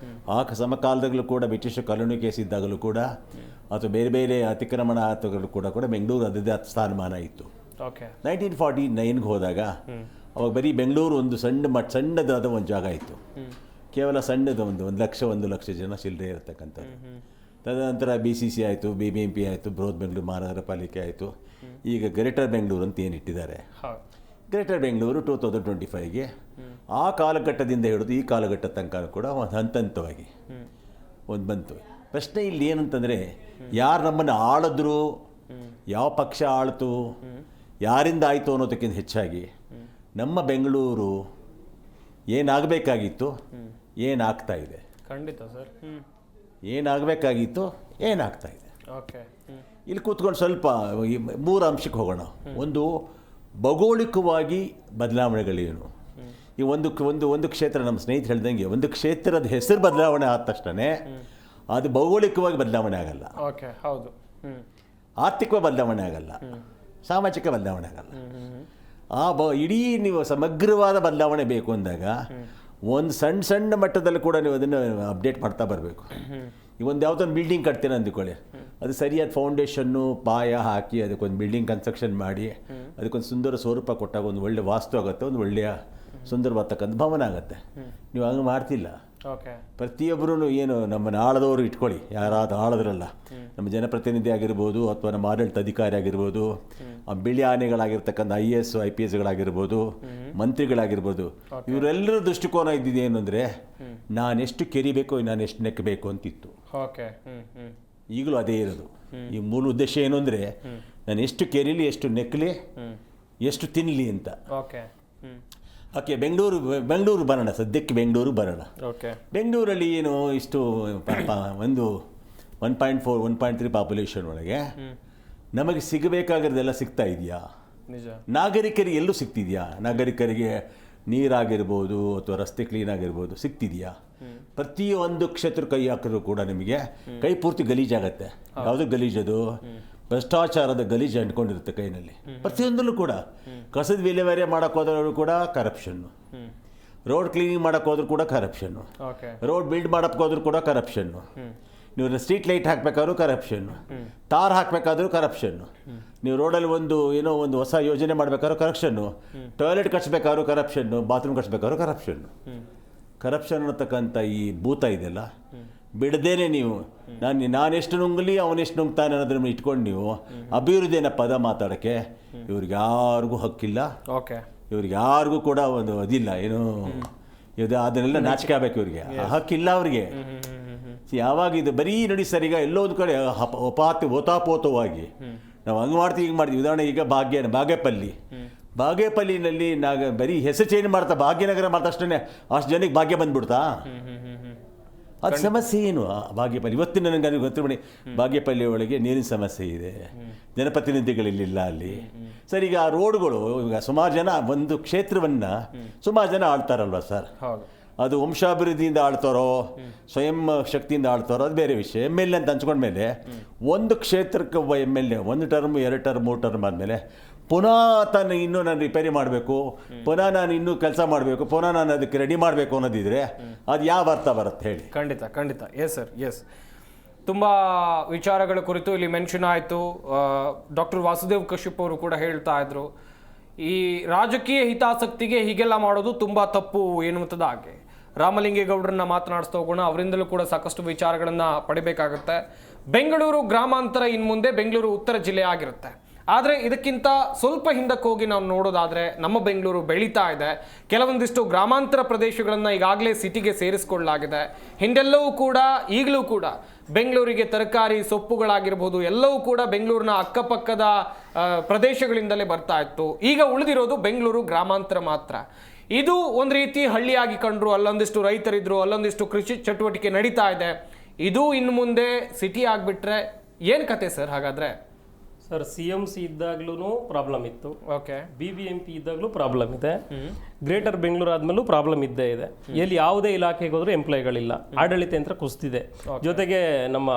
ಆ ಸಮಕಾಲದಲ್ಲೂ ಕೂಡ ಬ್ರಿಟಿಷ್ ಕಾಲೋನಿ ಕೇಸ್ ಇದ್ದಾಗಲೂ ಕೂಡ ಅಥವಾ ಬೇರೆ ಬೇರೆ ಅತಿಕ್ರಮಣ ಆತಗಳು ಕೂಡ ಬೆಂಗಳೂರು ಅದರದ್ದೇ ಸ್ಥಾನಮಾನ ಇತ್ತು. 1949ಗೆ ಹೋದಾಗ ಅವಾಗ ಬರೀ ಬೆಂಗಳೂರು ಒಂದು ಸಣ್ಣದಾದ ಒಂದು ಜಾಗ ಇತ್ತು. ಕೇವಲ ಸಣ್ಣದು ಒಂದು ಲಕ್ಷ ಜನ ಚಿಲ್ಲರೆ ಇರತಕ್ಕಂಥದ್ದು. ತದನಂತರ BCC ಆಯಿತು, BBMP ಆಯಿತು, ಬೃಹತ್ ಬೆಂಗಳೂರು ಮಹಾನಗರ ಪಾಲಿಕೆ ಆಯಿತು. ಈಗ ಗ್ರೇಟರ್ ಬೆಂಗಳೂರು ಅಂತ ಏನಿಟ್ಟಿದ್ದಾರೆ. ಗ್ರೇಟರ್ ಬೆಂಗಳೂರು 2025ಗೆ ಆ ಕಾಲಘಟ್ಟದಿಂದ ಹಿಡಿದು ಈ ಕಾಲಘಟ್ಟ ತನಕ ಕೂಡ ಒಂದು ಹಂತವಾಗಿ ಒಂದು ಬಂತು. ಪ್ರಶ್ನೆ ಇಲ್ಲಿ ಏನಂತಂದರೆ, ಯಾರು ನಮ್ಮನ್ನು ಆಳಿದ್ರು, ಯಾವ ಪಕ್ಷ ಆಳ್ತು, ಯಾರಿಂದ ಆಯಿತು ಅನ್ನೋದಕ್ಕಿಂತ ಹೆಚ್ಚಾಗಿ ನಮ್ಮ ಬೆಂಗಳೂರು ಏನಾಗಬೇಕಾಗಿತ್ತು, ಏನಾಗ್ತಾ ಇದೆ. ಖಂಡಿತ ಸರ್, ಏನಾಗಬೇಕಾಗಿತ್ತು, ಏನಾಗ್ತಾ ಇದೆ. ಇಲ್ಲಿ ಕೂತ್ಕೊಂಡು ಸ್ವಲ್ಪ 3 ಅಂಶಕ್ಕೆ ಹೋಗೋಣ. ಒಂದು, ಭೌಗೋಳಿಕವಾಗಿ ಬದಲಾವಣೆಗಳೇನು. ಈ ಒಂದು ಕ್ಷೇತ್ರ, ನಮ್ಮ ಸ್ನೇಹಿತರು ಹೇಳ್ದಂಗೆ, ಒಂದು ಕ್ಷೇತ್ರದ ಹೆಸರು ಬದಲಾವಣೆ ಆದ ತಕ್ಷಣ ಅದು ಭೌಗೋಳಿಕವಾಗಿ ಬದಲಾವಣೆ ಆಗಲ್ಲ. ಹೌದು. ಆರ್ಥಿಕ ಬದಲಾವಣೆ ಆಗಲ್ಲ, ಸಾಮಾಜಿಕ ಬದಲಾವಣೆ ಆಗಲ್ಲ. ಇಡೀ ನೀವು ಸಮಗ್ರವಾದ ಬದಲಾವಣೆ ಬೇಕು ಅಂದಾಗ ಒಂದು ಸಣ್ಣ ಸಣ್ಣ ಮಟ್ಟದಲ್ಲಿ ಕೂಡ ನೀವು ಅದನ್ನು ಅಪ್ಡೇಟ್ ಮಾಡ್ತಾ ಬರಬೇಕು. ಈ ಒಂದು ಯಾವುದೊಂದು ಬಿಲ್ಡಿಂಗ್ ಕಟ್ತೀರ ಅಂದ್ಕೊಳ್ಳಿ, ಅದು ಸರಿಯಾದ ಫೌಂಡೇಶನ್ನು ಪಾಯ ಹಾಕಿ ಅದಕ್ಕೊಂದು ಬಿಲ್ಡಿಂಗ್ ಕನ್ಸ್ಟ್ರಕ್ಷನ್ ಮಾಡಿ ಅದಕ್ಕೊಂದು ಸುಂದರ ಸ್ವರೂಪ ಕೊಟ್ಟಾಗ ಒಂದು ಒಳ್ಳೆ ವಾಸ್ತು ಆಗುತ್ತೆ, ಒಂದು ಒಳ್ಳೆಯ ಸುಂದರವಾಗ್ತಕ್ಕಂಥ ಭವನ ಆಗುತ್ತೆ. ನೀವು ಹಂಗೆ ಮಾಡ್ತಿಲ್ಲ. ಪ್ರತಿಯೊಬ್ಬರೂ ಏನು ನಮ್ಮನ್ನು ಆಳದವರು ಇಟ್ಕೊಳ್ಳಿ, ಯಾರಾದರೂ ಆಳದ್ರಲ್ಲ, ನಮ್ಮ ಜನಪ್ರತಿನಿಧಿ ಆಗಿರ್ಬೋದು ಅಥವಾ ನಮ್ಮ ಆಡಳಿತ ಅಧಿಕಾರಿ ಆಗಿರ್ಬೋದು, ಬಿಳಿ ಆನೆಗಳಾಗಿರ್ತಕ್ಕಂಥ IAS IPSಗಳಾಗಿರ್ಬೋದು, ಮಂತ್ರಿಗಳಾಗಿರ್ಬೋದು, ಇವರೆಲ್ಲರ ದೃಷ್ಟಿಕೋನ ಇದ್ದಿದ್ದು ಏನು ಅಂದರೆ ನಾನೆಷ್ಟು ಕೆರಿಬೇಕು ನಾನೆಷ್ಟು ನೆಕ್ಕಬೇಕು ಅಂತಿತ್ತು. ಈಗಲೂ ಅದೇ ಇರೋದು. ಈ ಮೂಲ ಉದ್ದೇಶ ಏನು ಅಂದರೆ ನಾನು ಎಷ್ಟು ಕೆರಿಲಿ, ಎಷ್ಟು ನೆಕ್ಕಲಿ, ಎಷ್ಟು ತಿನ್ನಲಿ ಅಂತ. ಓಕೆ, ಬೆಂಗಳೂರು ಬರೋಣ, ಸದ್ಯಕ್ಕೆ ಬೆಂಗಳೂರು ಬರೋಣ. ಬೆಂಗಳೂರಲ್ಲಿ ಏನು ಇಷ್ಟು ಒಂದು 1.4 1.3 ಪಾಪ್ಯುಲೇಷನ್ ಒಳಗೆ ನಮಗೆ ಸಿಗಬೇಕಾಗಿರೋದೆಲ್ಲ ಸಿಗ್ತಾ ಇದೆಯಾ? ನಾಗರಿಕರಿಗೆ ಎಲ್ಲೂ ಸಿಗ್ತಿದೆಯಾ? ನಾಗರಿಕರಿಗೆ ನೀರಾಗಿರ್ಬೋದು ಅಥವಾ ರಸ್ತೆ ಕ್ಲೀನ್ ಆಗಿರ್ಬೋದು ಸಿಗ್ತಿದೆಯಾ? ಪ್ರತಿಯೊಂದು ಕ್ಷೇತ್ರ ಕೈ ಹಾಕಿದ್ರು ಕೂಡ ನಿಮಗೆ ಕೈ ಪೂರ್ತಿ ಗಲೀಜಾಗತ್ತೆ. ಯಾವುದು ಗಲೀಜದು? ಭ್ರಷ್ಟಾಚಾರದ ಗಲೀಜು ಅಂಟ್ಕೊಂಡಿರುತ್ತೆ ಕೈನಲ್ಲಿ. ಪ್ರತಿಯೊಂದಲ್ಲೂ ಕೂಡ ಕಸದ ವಿಲೇವಾರಿ ಮಾಡೋಕ್ಕೆ ಹೋದ್ರೂ ಕೂಡ ಕರಪ್ಷನ್ನು, ರೋಡ್ ಕ್ಲೀನಿಂಗ್ ಮಾಡೋಕ್ಕೆ ಹೋದ್ರೂ ಕೂಡ ಕರಪ್ಷನ್ನು, ರೋಡ್ ಬಿಲ್ಡ್ ಮಾಡೋಕ್ಕೆ ಹೋದ್ರೂ ಕೂಡ ಕರಪ್ಷನ್ನು, ನೀವು ಸ್ಟ್ರೀಟ್ ಲೈಟ್ ಹಾಕಬೇಕಾದ್ರೂ ಕರಪ್ಷನ್ನು, ತಾರ್ ಹಾಕಬೇಕಾದ್ರೂ ಕರಪ್ಷನ್ನು, ನೀವು ರೋಡಲ್ಲಿ ಏನೋ ಒಂದು ಹೊಸ ಯೋಜನೆ ಮಾಡಬೇಕಾದ್ರೂ ಕರಪ್ಷನ್ನು, ಟಾಯ್ಲೆಟ್ ಕಟ್ಸ್ಬೇಕಾದ್ರೂ ಕರಪ್ಷನ್ನು, ಬಾತ್ರೂಮ್ ಕಟ್ಸ್ಬೇಕಾದ್ರೂ ಕರಪ್ಷನ್ನು. ಕರಪ್ಷನ್ ಅನ್ನತಕ್ಕಂಥ ಈ ಭೂತ ಇದೆಯಲ್ಲ, ಬಿಡದೇನೆ ನೀವು ನಾನೆಷ್ಟು ನುಂಗಲಿ ಅವನೆಷ್ಟು ನುಂಗ್ತಾನೆ ಅನ್ನೋದನ್ನ ಇಟ್ಕೊಂಡು ನೀವು ಅಭಿವೃದ್ಧಿನ ಪದ ಮಾತಾಡೋಕ್ಕೆ ಇವ್ರಿಗೆ ಯಾರಿಗೂ ಹಕ್ಕಿಲ್ಲ. ಇವ್ರಿಗೆ ಯಾರಿಗೂ ಕೂಡ ಒಂದು ಅದಿಲ್ಲ, ಏನು ಅದನ್ನೆಲ್ಲ ನಾಚಿಕೆ ಆಗಬೇಕು. ಇವ್ರಿಗೆ ಹಕ್ಕಿಲ್ಲ ಅವ್ರಿಗೆ. ಯಾವಾಗ ಇದು ಬರೀ ನೋಡಿ ಸರ್, ಈಗ ಎಲ್ಲೋ ಒಂದು ಕಡೆ ಓತಾಪೋತವಾಗಿ ನಾವು ಹಂಗೆ ಮಾಡ್ತೀವಿ, ಹಿಂಗೆ ಮಾಡ್ತೀವಿ. ಉದಾಹರಣೆ ಈಗ ಬಾಗೇಪಲ್ಲಿನಲ್ಲಿ ಬರೀ ಹೆಸರು ಚೇಂಜ್ ಮಾಡ್ತಾ ಭಾಗ್ಯನಗರ ಮಾಡ್ತಷ್ಟೇ ಅಷ್ಟು ಜನಕ್ಕೆ ಭಾಗ್ಯ ಬಂದ್ಬಿಡ್ತಾ? ಅದು ಸಮಸ್ಯೆ ಏನು ಬಾಗೇಪಲ್ಲಿ? ಇವತ್ತಿನ ನನಗೆ ಗೊತ್ತಿರಬೇಡಿ, ಬಾಗೇಪಲ್ಲಿ ಒಳಗೆ ನೀರಿನ ಸಮಸ್ಯೆ ಇದೆ, ಜನಪ್ರತಿನಿಧಿಗಳಿಲ್ಲ ಅಲ್ಲಿ. ಸರ್, ಈಗ ಆ ರೋಡ್ಗಳು, ಈಗ ಸುಮಾರು ಜನ ಒಂದು ಕ್ಷೇತ್ರವನ್ನು ಸುಮಾರು ಜನ ಆಳ್ತಾರಲ್ವ ಸರ್, ಅದು ವಂಶಾಭಿವೃದ್ಧಿಯಿಂದ ಆಳ್ತಾರೋ ಸ್ವಯಂ ಶಕ್ತಿಯಿಂದ ಆಳ್ತಾರೋ ಅದು ಬೇರೆ ವಿಷಯ. MLA ಅಂತ ಹಂಚ್ಕೊಂಡ್ಮೇಲೆ ಒಂದು ಕ್ಷೇತ್ರಕ್ಕೆ ಒಬ್ಬ MLA 1 ಟರ್ಮ್ 2 ಟರ್ಮ್ 3 ಟರ್ಮ್ ಆದಮೇಲೆ ಪುನಃ ಇನ್ನೂ ನಾನು ರಿಪೇರಿ ಮಾಡಬೇಕು, ಪುನಃ ನಾನು ಇನ್ನೂ ಕೆಲಸ ಮಾಡಬೇಕು, ಪುನಃ ನಾನು ಅದಕ್ಕೆ ರೆಡಿ ಮಾಡಬೇಕು ಅನ್ನೋದಿದ್ರೆ ಅದು ಯಾವ ಅರ್ಥ ಬರುತ್ತೆ ಹೇಳಿ? ಖಂಡಿತ. Yes sir, yes. ತುಂಬ ವಿಚಾರಗಳ ಕುರಿತು ಇಲ್ಲಿ ಮೆನ್ಷನ್ ಆಯಿತು. ಡಾಕ್ಟರ್ ವಾಸುದೇವ್ ಕಶ್ಯಪ್ ಅವರು ಕೂಡ ಹೇಳ್ತಾ ಇದ್ರು, ಈ ರಾಜಕೀಯ ಹಿತಾಸಕ್ತಿಗೆ ಹೀಗೆಲ್ಲ ಮಾಡೋದು ತುಂಬ ತಪ್ಪು ಎನ್ನುವಂಥದ್ದು. ಹಾಗೆ ರಾಮಲಿಂಗೇಗೌಡರನ್ನ ಮಾತನಾಡಿಸ್ತಾ ಹೋಗೋಣ, ಅವರಿಂದಲೂ ಕೂಡ ಸಾಕಷ್ಟು ವಿಚಾರಗಳನ್ನು ಪಡಿಬೇಕಾಗುತ್ತೆ. ಬೆಂಗಳೂರು ಗ್ರಾಮಾಂತರ ಇನ್ನು ಮುಂದೆ ಬೆಂಗಳೂರು ಉತ್ತರ ಜಿಲ್ಲೆ ಆಗಿರುತ್ತೆ. ಆದರೆ ಇದಕ್ಕಿಂತ ಸ್ವಲ್ಪ ಹಿಂದಕ್ಕೆ ಹೋಗಿ ನಾವು ನೋಡೋದಾದರೆ ನಮ್ಮ ಬೆಂಗಳೂರು ಬೆಳೀತಾ ಇದೆ. ಕೆಲವೊಂದಿಷ್ಟು ಗ್ರಾಮಾಂತರ ಪ್ರದೇಶಗಳನ್ನು ಈಗಾಗಲೇ ಸಿಟಿಗೆ ಸೇರಿಸ್ಕೊಳ್ಳಲಾಗಿದೆ. ಹಿಂದೆಲ್ಲವೂ ಕೂಡ ಈಗಲೂ ಕೂಡ ಬೆಂಗಳೂರಿಗೆ ತರಕಾರಿ ಸೊಪ್ಪುಗಳಾಗಿರ್ಬೋದು ಎಲ್ಲವೂ ಕೂಡ ಬೆಂಗಳೂರಿನ ಅಕ್ಕಪಕ್ಕದ ಪ್ರದೇಶಗಳಿಂದಲೇ ಬರ್ತಾ ಇತ್ತು. ಈಗ ಉಳಿದಿರೋದು ಬೆಂಗಳೂರು ಗ್ರಾಮಾಂತರ ಮಾತ್ರ. ಇದು ಒಂದು ರೀತಿ ಹಳ್ಳಿಯಾಗಿ ಕಂಡ್ರು, ಅಲ್ಲೊಂದಿಷ್ಟು ರೈತರಿದ್ರು, ಅಲ್ಲೊಂದಿಷ್ಟು ಕೃಷಿ ಚಟುವಟಿಕೆ ನಡೀತಾ ಇದೆ. ಇದು ಇನ್ನು ಮುಂದೆ ಸಿಟಿ ಆಗಿಬಿಟ್ರೆ ಏನು ಕತೆ ಸರ್ ಹಾಗಾದರೆ? ಸರ್, CMC ಇದ್ದಾಗ್ಲೂ ಪ್ರಾಬ್ಲಮ್ ಇತ್ತು, BBMP ಇದ್ದಾಗಲೂ ಪ್ರಾಬ್ಲಮ್ ಇದೆ, ಗ್ರೇಟರ್ ಬೆಂಗಳೂರು ಆದ್ಮೇಲೂ ಪ್ರಾಬ್ಲಮ್ ಇದ್ದೇ ಇದೆ. ಎಲ್ಲಿ ಯಾವುದೇ ಇಲಾಖೆಗೆ ಹೋದ್ರೂ ಎಂಪ್ಲಾಯ್ಗಳಿಲ್ಲ, ಆಡಳಿತ ಯಂತ್ರ ಕುಸಿದಿದೆ. ಜೊತೆಗೆ ನಮ್ಮ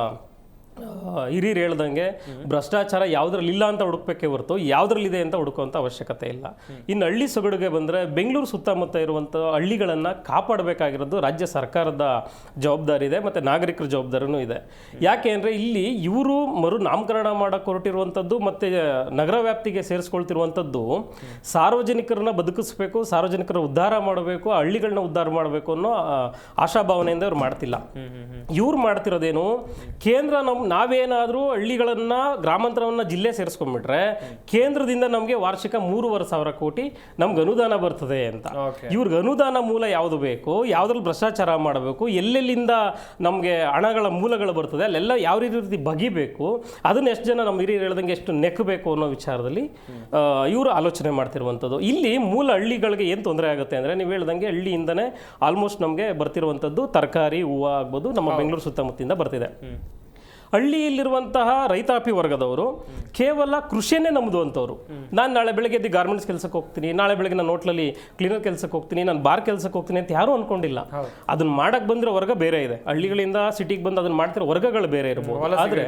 ಹಿರಿಯರು ಹೇಳ್ದಂಗೆ ಭ್ರಷ್ಟಾಚಾರ ಯಾವುದ್ರಲ್ಲಿ ಇಲ್ಲ ಅಂತ ಹುಡುಕ್ಬೇಕೇ ಹೊರತು ಯಾವುದ್ರಲ್ಲಿದೆ ಅಂತ ಹುಡುಕುವಂಥ ಅವಶ್ಯಕತೆ ಇಲ್ಲ. ಇನ್ನು ಹಳ್ಳಿ ಸೊಗಡಿಗೆ ಬಂದರೆ ಬೆಂಗಳೂರು ಸುತ್ತಮುತ್ತ ಇರುವಂಥ ಹಳ್ಳಿಗಳನ್ನು ಕಾಪಾಡಬೇಕಾಗಿರೋದು ರಾಜ್ಯ ಸರ್ಕಾರದ ಜವಾಬ್ದಾರಿ ಇದೆ ಮತ್ತು ನಾಗರಿಕರ ಜವಾಬ್ದಾರಿನೂ ಇದೆ. ಯಾಕೆ ಅಂದರೆ ಇಲ್ಲಿ ಇವರು ನಾಮಕರಣ ಮಾಡೋಕ್ಕೆ ಹೊರಟಿರುವಂಥದ್ದು ಮತ್ತು ನಗರ ವ್ಯಾಪ್ತಿಗೆ ಸೇರಿಸ್ಕೊಳ್ತಿರುವಂಥದ್ದು ಸಾರ್ವಜನಿಕರನ್ನ ಬದುಕಿಸ್ಬೇಕು, ಸಾರ್ವಜನಿಕರ ಉದ್ಧಾರ ಮಾಡಬೇಕು, ಹಳ್ಳಿಗಳನ್ನ ಉದ್ಧಾರ ಮಾಡಬೇಕು ಅನ್ನೋ ಆಶಾಭಾವನೆಯಿಂದ ಇವ್ರು ಮಾಡ್ತಿಲ್ಲ. ಇವ್ರು ಮಾಡ್ತಿರೋದೇನು, ಕೇಂದ್ರ ನಾವೇನಾದರೂ ಹಳ್ಳಿಗಳನ್ನು ಗ್ರಾಮಾಂತರವನ್ನು ಜಿಲ್ಲೆ ಸೇರಿಸ್ಕೊಂಡ್ಬಿಟ್ರೆ ಕೇಂದ್ರದಿಂದ ನಮಗೆ ವಾರ್ಷಿಕ 3,500 ಕೋಟಿ ನಮ್ಗೆ ಅನುದಾನ ಬರ್ತದೆ ಅಂತ. ಇವ್ರಿಗೆ ಅನುದಾನ ಮೂಲ ಯಾವುದು ಬೇಕು, ಯಾವುದ್ರಲ್ಲಿ ಭ್ರಷ್ಟಾಚಾರ ಮಾಡಬೇಕು, ಎಲ್ಲೆಲ್ಲಿಂದ ನಮಗೆ ಹಣಗಳ ಮೂಲಗಳು ಬರ್ತದೆ ಅಲ್ಲೆಲ್ಲ ಯಾವ ರೀತಿ ಬಗಿಬೇಕು, ಅದನ್ನ ಎಷ್ಟು ಜನ ನಮ್ಮ ಹಿರಿಯರು ಹೇಳ್ದಂಗೆ ಎಷ್ಟು ನೆಕ್ಕಬೇಕು ಅನ್ನೋ ವಿಚಾರದಲ್ಲಿ ಇವರು ಆಲೋಚನೆ ಮಾಡ್ತಿರುವಂಥದ್ದು. ಇಲ್ಲಿ ಮೂಲ ಹಳ್ಳಿಗಳಿಗೆ ಏನು ತೊಂದರೆ ಆಗುತ್ತೆ ಅಂದರೆ, ನೀವು ಹೇಳ್ದಂಗೆ ಹಳ್ಳಿಯಿಂದನೇ ಆಲ್ಮೋಸ್ಟ್ ನಮಗೆ ಬರ್ತಿರುವಂಥದ್ದು ತರಕಾರಿ, ಹೂವು ಆಗ್ಬೋದು ನಮ್ಮ ಬೆಂಗಳೂರು ಸುತ್ತಮುತ್ತಿಂದ ಬರ್ತಿದೆ. ಹಳ್ಳಿಯಲ್ಲಿರುವಂತಹ ರೈತಾಪಿ ವರ್ಗದವರು ಕೇವಲ ಕೃಷಿಯನ್ನೇ ನಂಬುವಂಥವ್ರು. ನಾನು ನಾಳೆ ಬೆಳಗ್ಗೆ ಎದ್ದು ಗಾರ್ಮೆಂಟ್ಸ್ ಕೆಲಸಕ್ಕೆ ಹೋಗ್ತೀನಿ, ನಾಳೆ ಬೆಳಗ್ಗೆ ನಾನು ಹೋಟ್ಲಲ್ಲಿ ಕ್ಲೀನರ್ ಕೆಲಸಕ್ಕೆ ಹೋಗ್ತೀನಿ, ನಾನು ಬಾರ್ ಕೆಲಸಕ್ಕೆ ಹೋಗ್ತೀನಿ ಅಂತ ಯಾರೂ ಅನ್ಕೊಂಡಿಲ್ಲ. ಅದನ್ನ ಮಾಡಕ್ ಬಂದಿರೋ ವರ್ಗ ಬೇರೆ ಇದೆ. ಹಳ್ಳಿಗಳಿಂದ ಸಿಟಿಗೆ ಬಂದು ಅದನ್ನ ಮಾಡ್ತಿರೋ ವರ್ಗಗಳು ಬೇರೆ ಇರ್ಬೋದು, ಆದ್ರೆ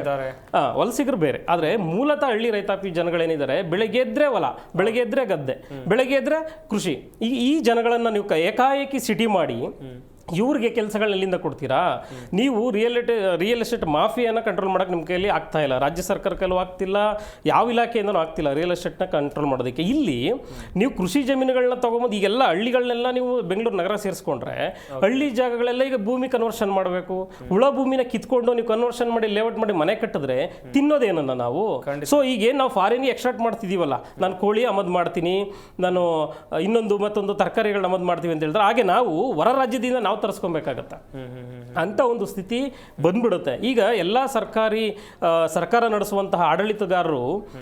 ವಲಸಿಗರು ಬೇರೆ. ಆದ್ರೆ ಮೂಲತಃ ಹಳ್ಳಿ ರೈತಾಪಿ ಜನಗಳೇನಿದ್ದಾರೆ, ಬೆಳಗ್ಗೆ ಎದ್ರೆ ಹೊಲ, ಬೆಳಗ್ಗೆ ಎದ್ರೆ ಗದ್ದೆ, ಬೆಳಗ್ಗೆ ಎದ್ರೆ ಕೃಷಿ. ಈ ಜನಗಳನ್ನ ನೀವು ಏಕಾಏಕಿ ಸಿಟಿ ಮಾಡಿ ಇವ್ರಿಗೆ ಕೆಲಸಗಳನ್ನ ಎಲ್ಲಿಂದ ಕೊಡ್ತೀರಾ? ನೀವು ರಿಯಲ್ ಎಸ್ಟೇಟ್ ಮಾಫಿಯಾನ ಕಂಟ್ರೋಲ್ ಮಾಡೋಕೆ ನಿಮ್ಮ ಕೈಯಲ್ಲಿ ಆಗ್ತಾ ಇಲ್ಲ, ರಾಜ್ಯ ಸರ್ಕಾರ ಕೈಲೂ ಆಗ್ತಿಲ್ಲ, ಯಾವ ಇಲಾಖೆಯಿಂದನೂ ಆಗ್ತಿಲ್ಲ ರಿಯಲ್ ಎಸ್ಟೇಟ್ನ ಕಂಟ್ರೋಲ್ ಮಾಡೋದಕ್ಕೆ. ಇಲ್ಲಿ ನೀವು ಕೃಷಿ ಜಮೀನುಗಳನ್ನ ತೊಗೊಂಬಂದು ಈಗೆಲ್ಲ ಹಳ್ಳಿಗಳನ್ನೆಲ್ಲ ನೀವು ಬೆಂಗಳೂರು ನಗರ ಸೇರಿಸ್ಕೊಂಡ್ರೆ ಹಳ್ಳಿ ಜಾಗಗಳೆಲ್ಲ ಈಗ ಭೂಮಿ ಕನ್ವರ್ಷನ್ ಮಾಡಬೇಕು. ಹುಳ ಭೂಮಿನ ಕಿತ್ಕೊಂಡು ನೀವು ಕನ್ವರ್ಷನ್ ಮಾಡಿ ಲೇಔಟ್ ಮಾಡಿ ಮನೆ ಕಟ್ಟಿದ್ರೆ ತಿನ್ನೋದೇನನ್ನ ನಾವು? ಸೊ ಈಗ ನಾವು ಫಾರಿನ್ಗೆ ಎಕ್ಸ್ಟ್ರಾಕ್ಟ್ ಮಾಡ್ತಿದ್ದೀವಲ್ಲ, ನಾನು ಕೋಳಿ ಆಮದು ಮಾಡ್ತೀನಿ, ನಾನು ಇನ್ನೊಂದು ಮತ್ತೊಂದು ತರಕಾರಿಗಳನ್ನ ಆಮದು ಮಾಡ್ತೀವಿ ಅಂತ ಹೇಳಿದ್ರೆ, ಹಾಗೆ ನಾವು ಹೊರ ರಾಜ್ಯದಿಂದ ನಾವು ತರಿಸ್ಕೊಬೇಕಾಗತ್ತೆ ಅಂತ ಒಂದು ಸ್ಥಿತಿ ಬಂದ್ಬಿಡುತ್ತೆ. ಈಗ ಎಲ್ಲ ಸರ್ಕಾರ ನಡೆಸುವಂತಹ ಆಡಳಿತಗಾರರು